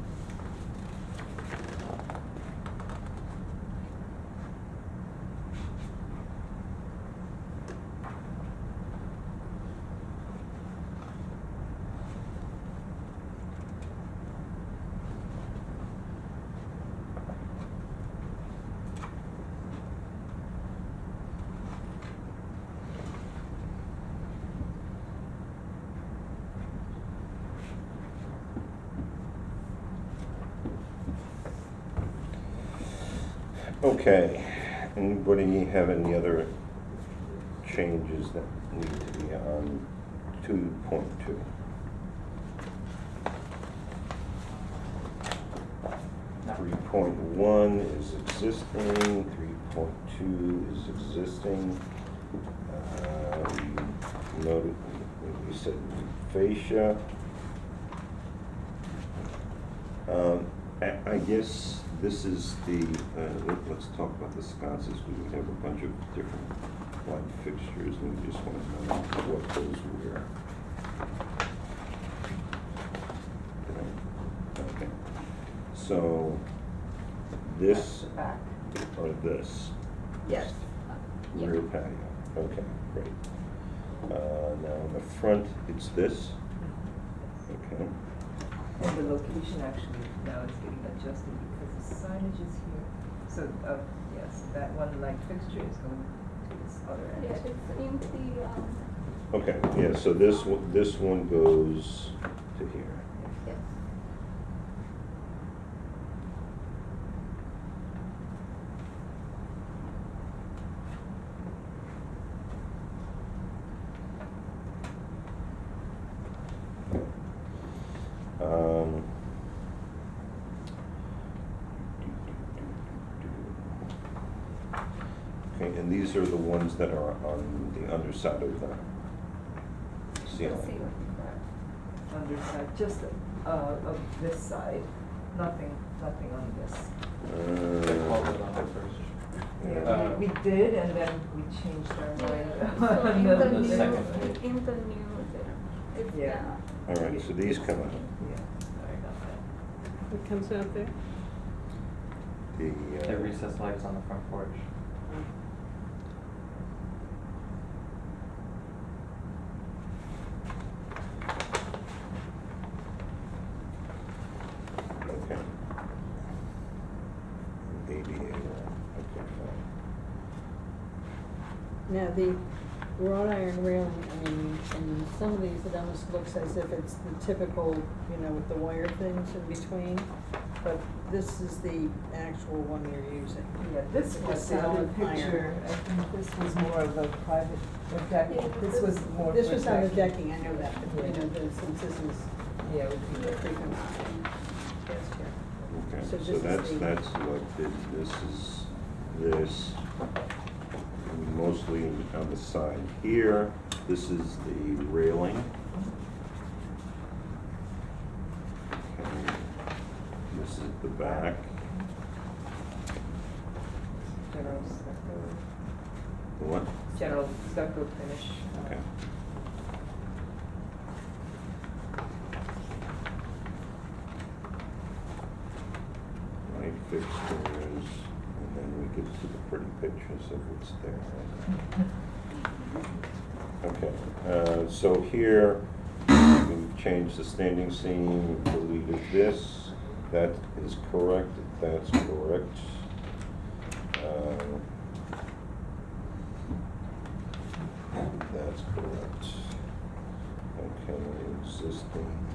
Okay, anybody have any other changes that need to be on 2.2? No. 3.1 is existing, 3.2 is existing. We noted, we said fascia. I guess this is the, let's talk about the sconces. We have a bunch of different light fixtures, and we just want to know what goes where. Okay, so this The back. or this? Yes. Rear patio, okay, great. Now in the front, it's this, okay. And the location actually now is getting adjusted because the signage is here. So, yes, that one light fixture is going to this other end. Yeah, it's in the, Okay, yeah, so this one goes to here. yes. Um, Okay, and these are the ones that are on the underside of the ceiling. Underside, just, of this side, nothing on this. They called it on the first. Yeah, we did, and then we changed our mind. So in No, the the new, second page. in the new, it's, Yeah. All right, so these come out. Yeah. What comes out there? The, The recessed lights on the front porch. Okay. ADA, okay, fine. Now, the wrought iron railing, I mean, in some of these, it almost looks as if it's the typical, you know, with the wire things in between, but this is the actual one you're using. Yeah, this was the other Solid iron. picture, I think this was more of a private, deck, this was more. This for was on the decking. decking, I know that, but, you know, since this is Yeah, it would be the different. frequency. Yes, Chair. Okay, So so this is that's, the- that's what, this is this, mostly on the side here. This is the railing. Okay. This is the back. General stucco, The what? general stucco finish. Okay. Light fixtures, and then we get to the pretty pictures of what's there. Okay, so here, we've changed the standing seam, we've deleted this. That is correct, that's correct. That's correct. Okay, existing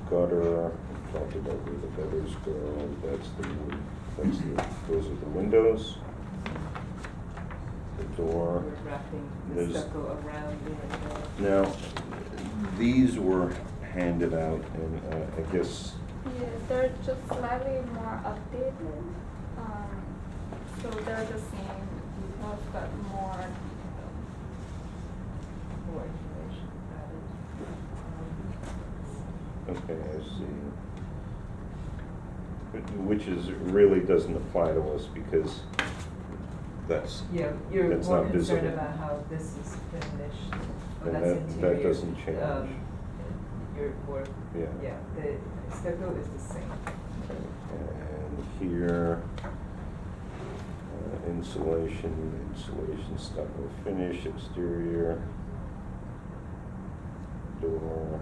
gutter, talked about where the gutters go, that's the wood, those are the windows. The door. We're wrapping the There's- stucco around the window. Now, these were handed out, and I guess, Yeah, they're just slightly more updated. So they're the same details, but more. More information added. okay, I see. Which is, really doesn't apply to us because that's, Yeah, you're That's more not concerned visible. about how this is finished. Oh, And that's that interior. doesn't change. You're more, Yeah. yeah, the stucco is the same. and here, insulation, stucco finish, exterior, door,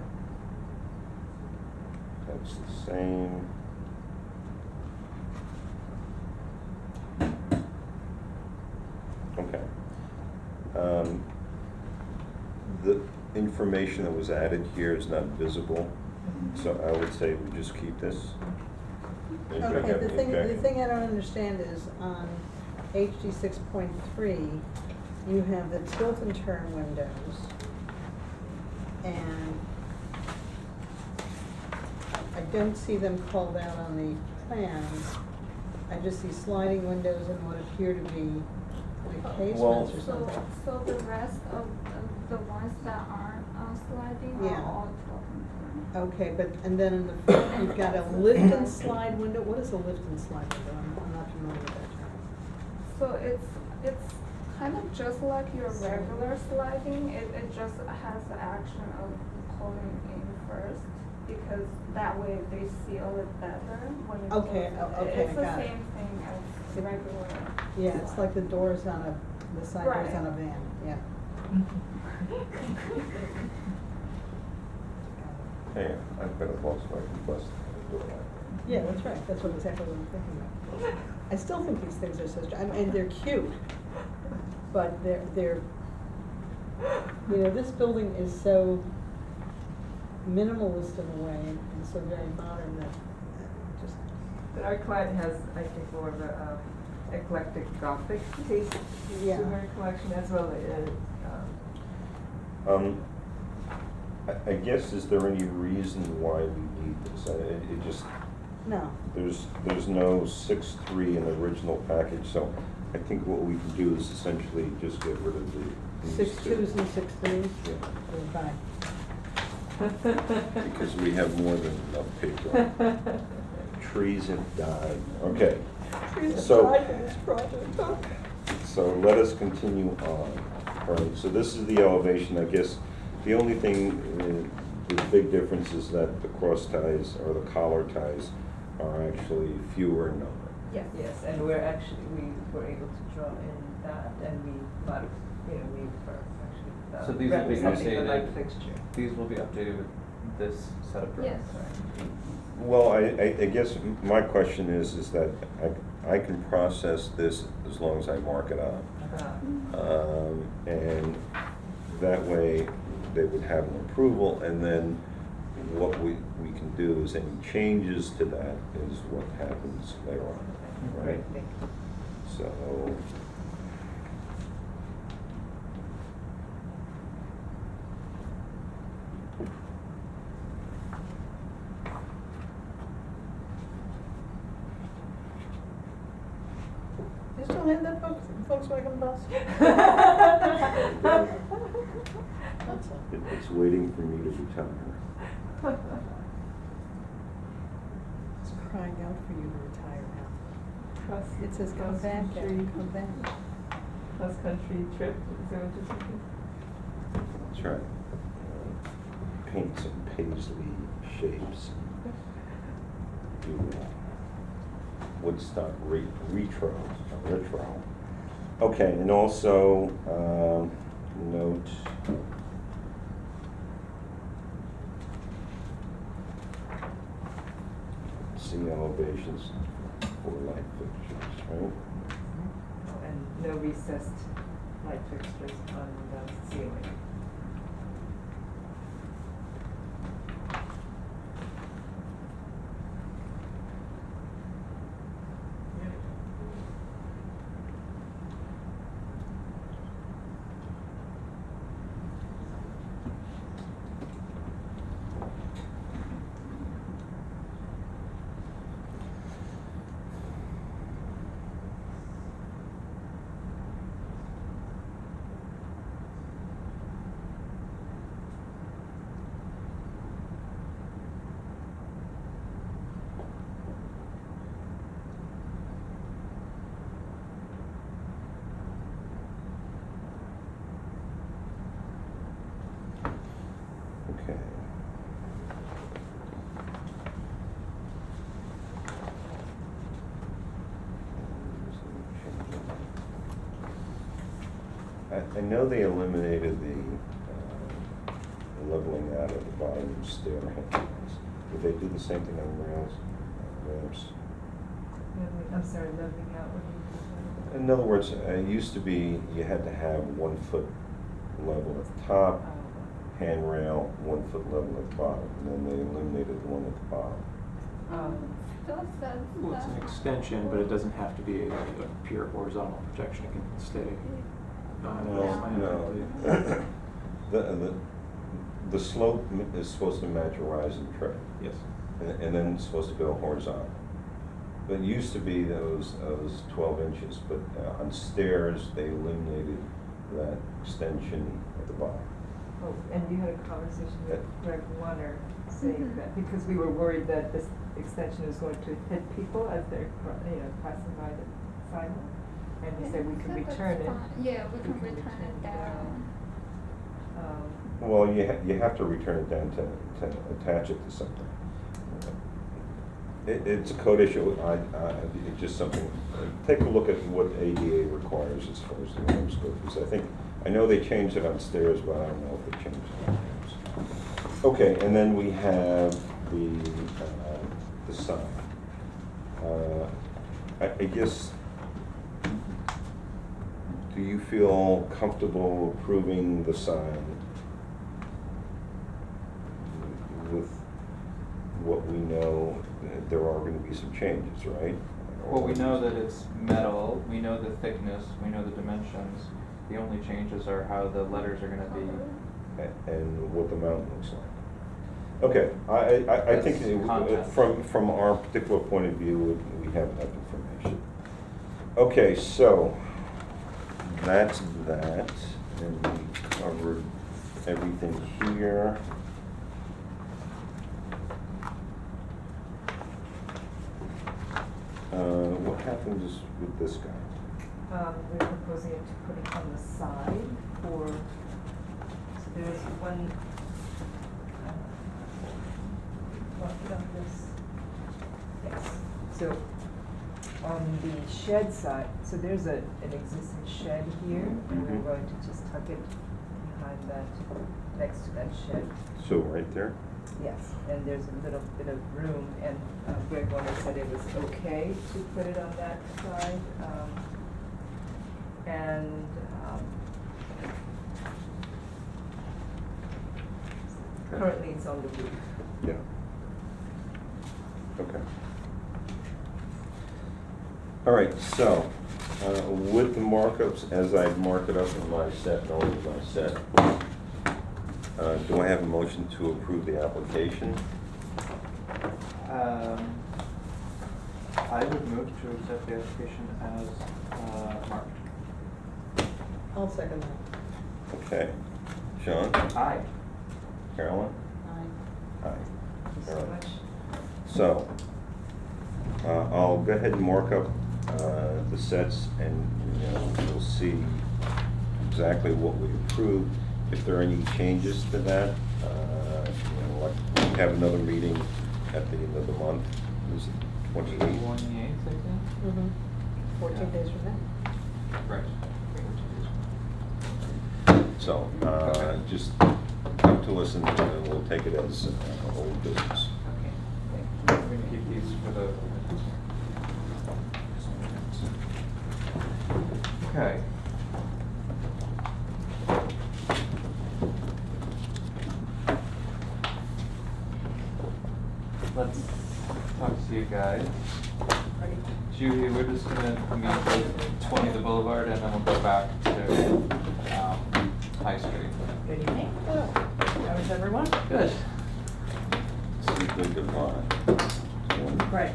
that's the same. Okay. The information that was added here is not visible, so I would say we just keep this. Anybody Okay, have the any thing objection? I don't understand is on HD 6.3, you have the tilt and turn windows. And I don't see them called out on the plans. I just see sliding windows and what appear to be like Well- casements or So, something. so the rest of the ones that aren't sliding Yeah. are all tilt and turn. Okay, but, and then in the front, you've got a lift and slide window. What is a lift and slide window? I'm not familiar with that term. So it's kind of just like your regular sliding, it just has the action of pulling in first, because that way they seal it better when you Okay, close it. okay, It's the got it. same thing as regular. Yeah, it's like the doors on the side doors Right. on a van, yeah. Hey, I've been a boss, I can bust the door like Yeah, that's right, that's what exactly what I'm thinking about. I still think these things are so, and they're cute, but they're, you know, this building is so minimalist in a way, and so very modern that just, But our client has, I think, more of a eclectic Gothic taste Yeah. to her collection as well as, that. I guess, is there any reason why we need this? It just, no. there's no 6.3 in the original package, so I think what we can do is essentially just get rid of these 6.2s and 6.3s, Yeah. are fine. Because we have more than enough paper. Trees have died. Okay. So, so let us continue on. All right, so this is the elevation, I guess. The only thing, the big difference is that the cross ties or the collar ties are actually fewer in number. yes, and we were able to draw in that, and we thought, we were actually So these will be representing the light updated, fixture. these will be updated with this set of drawings? Yes. Well, I guess my question is that I can process this as long as I mark it up. And that way, they would have an approval, and then what we can do is any changes to that is what happens later on, right? Great, thank you. So, You still have that Volkswagen bus? it's waiting for me to retire. It's crying out for you to retire now. Cross, It says, come back, Gary, come back. cross-country trip, is that what you're thinking? That's right. Paint some paisley shapes. Do Woodstock retro. Okay, and also, note see elevations for light fixtures, right? And no recessed light fixtures on the ceiling. I know they eliminated the leveling out of the bottom stair handles. Did they do the same thing on rails, ramps? I'm sorry, leveling out, what do you mean? In other words, it used to be you had to have 1 foot level at the top, handrail, 1 foot level at the bottom, and then they eliminated the one at the bottom. Well, it's an extension, but it doesn't have to be a pure horizontal projection, it can stay. No. The slope is supposed to match a rise and tread. Yes. And then it's supposed to go horizontal. But it used to be those 12 inches, but on stairs, they eliminated that extension at the bottom. Oh, and you had a conversation with Greg Warner saying that, because we were worried that this extension is going to hit people as they're, passing by the sidewalk. And he said we can return it. Yeah, we can return it down. Well, you have to return it down to attach it to something. It's a code issue. It's just something. Take a look at what ADA requires as far as the ramps go. Because I know they changed it on stairs, but I don't know if they changed it on ramps. Okay, and then we have the sign. I guess. Do you feel comfortable approving the sign with what we know? There are going to be some changes, right? Well, we know that it's metal, we know the thickness, we know the dimensions. The only changes are how the letters are gonna be. And what the mountain looks like. Okay, I think Content. from our particular point of view, we have enough information. Okay, so that's that, and we covered everything here. What happens with this guy? We're proposing it to put it on the side for, so there's one, this? Yes. So on the shed side, so there's an existing shed here, and we're going to just tuck it behind that, next to that shed. So right there? Yes, and there's a little bit of room, and Greg Warner said it was okay to put it on that side. Currently it's on the roof. Yeah. Okay. All right, so with the markups, as I mark it up in my set, knowing my set, do I have a motion to approve the application? I would move to accept the application as marked. I'll second that. Okay. Sean? Aye. Carolyn? Aye. Aye. Thank you so All right. much. So, I'll go ahead and mark up the sets, and we'll see exactly what we approved. If there are any changes to that, like we have another meeting at the end of the month. Is it 28th? 28th, I think? Mm-hmm. 14 days from now. Right. So, Okay. just come to us and we'll take it as old business. We can keep these for the. Okay. Let's talk to you guys. Judy, we're just gonna meet at 20 the Boulevard, and then we'll go back to High Street. Good evening. How is everyone? Good. Simply goodbye. Right.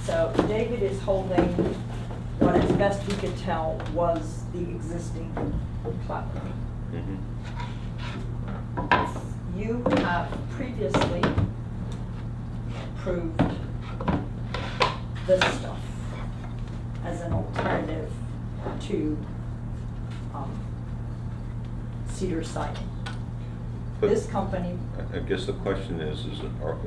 So David is holding what as best we could tell, was the existing property. Mhm. You have previously approved this stuff as an alternative to cedar siding. But This company, I guess the question is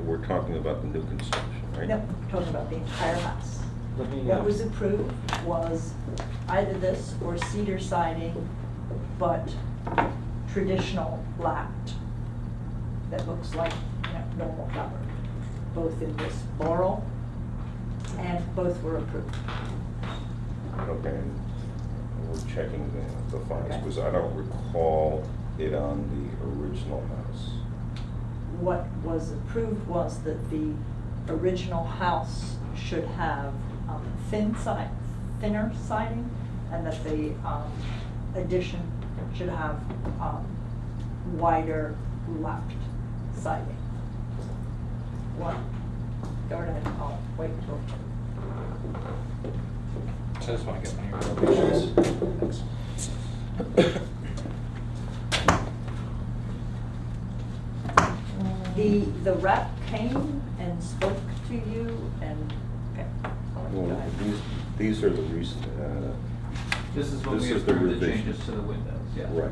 we're talking about the new construction, right? no, I'm talking about the entire house. Let me, What was approved was either this or cedar siding, but traditional lapped, that looks like, normal cover, both in this Boral, and both were approved. Okay, and we're checking the files, Okay. because I don't recall it on the original house. What was approved was that the original house should have thinner siding, and that the addition should have wider lapped siding. What? Go ahead, I'll wait until. I just want to get my information. Thanks. The rep came and spoke to you and, okay, I'll let you go Well, ahead. these are the recent, This is when This we is the approved the revision. changes to the windows, yeah. right.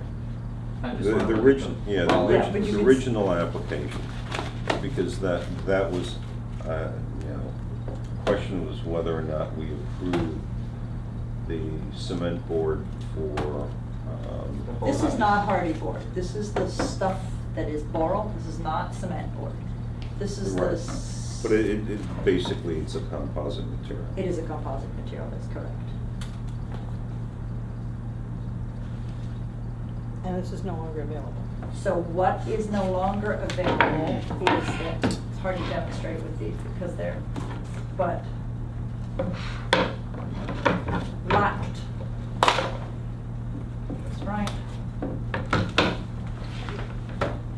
I just The wanna look at original, them. yeah, Well, Yeah, but you the can original application, because that was, question was whether or not we approved the cement board for, This is not hardy board, this is the stuff that is Boral, this is not cement board. This is Right. the. But it basically, it's a composite material. It is a composite material, that's correct. And this is no longer available. So what is no longer available is that, it's hard to demonstrate with these because they're, but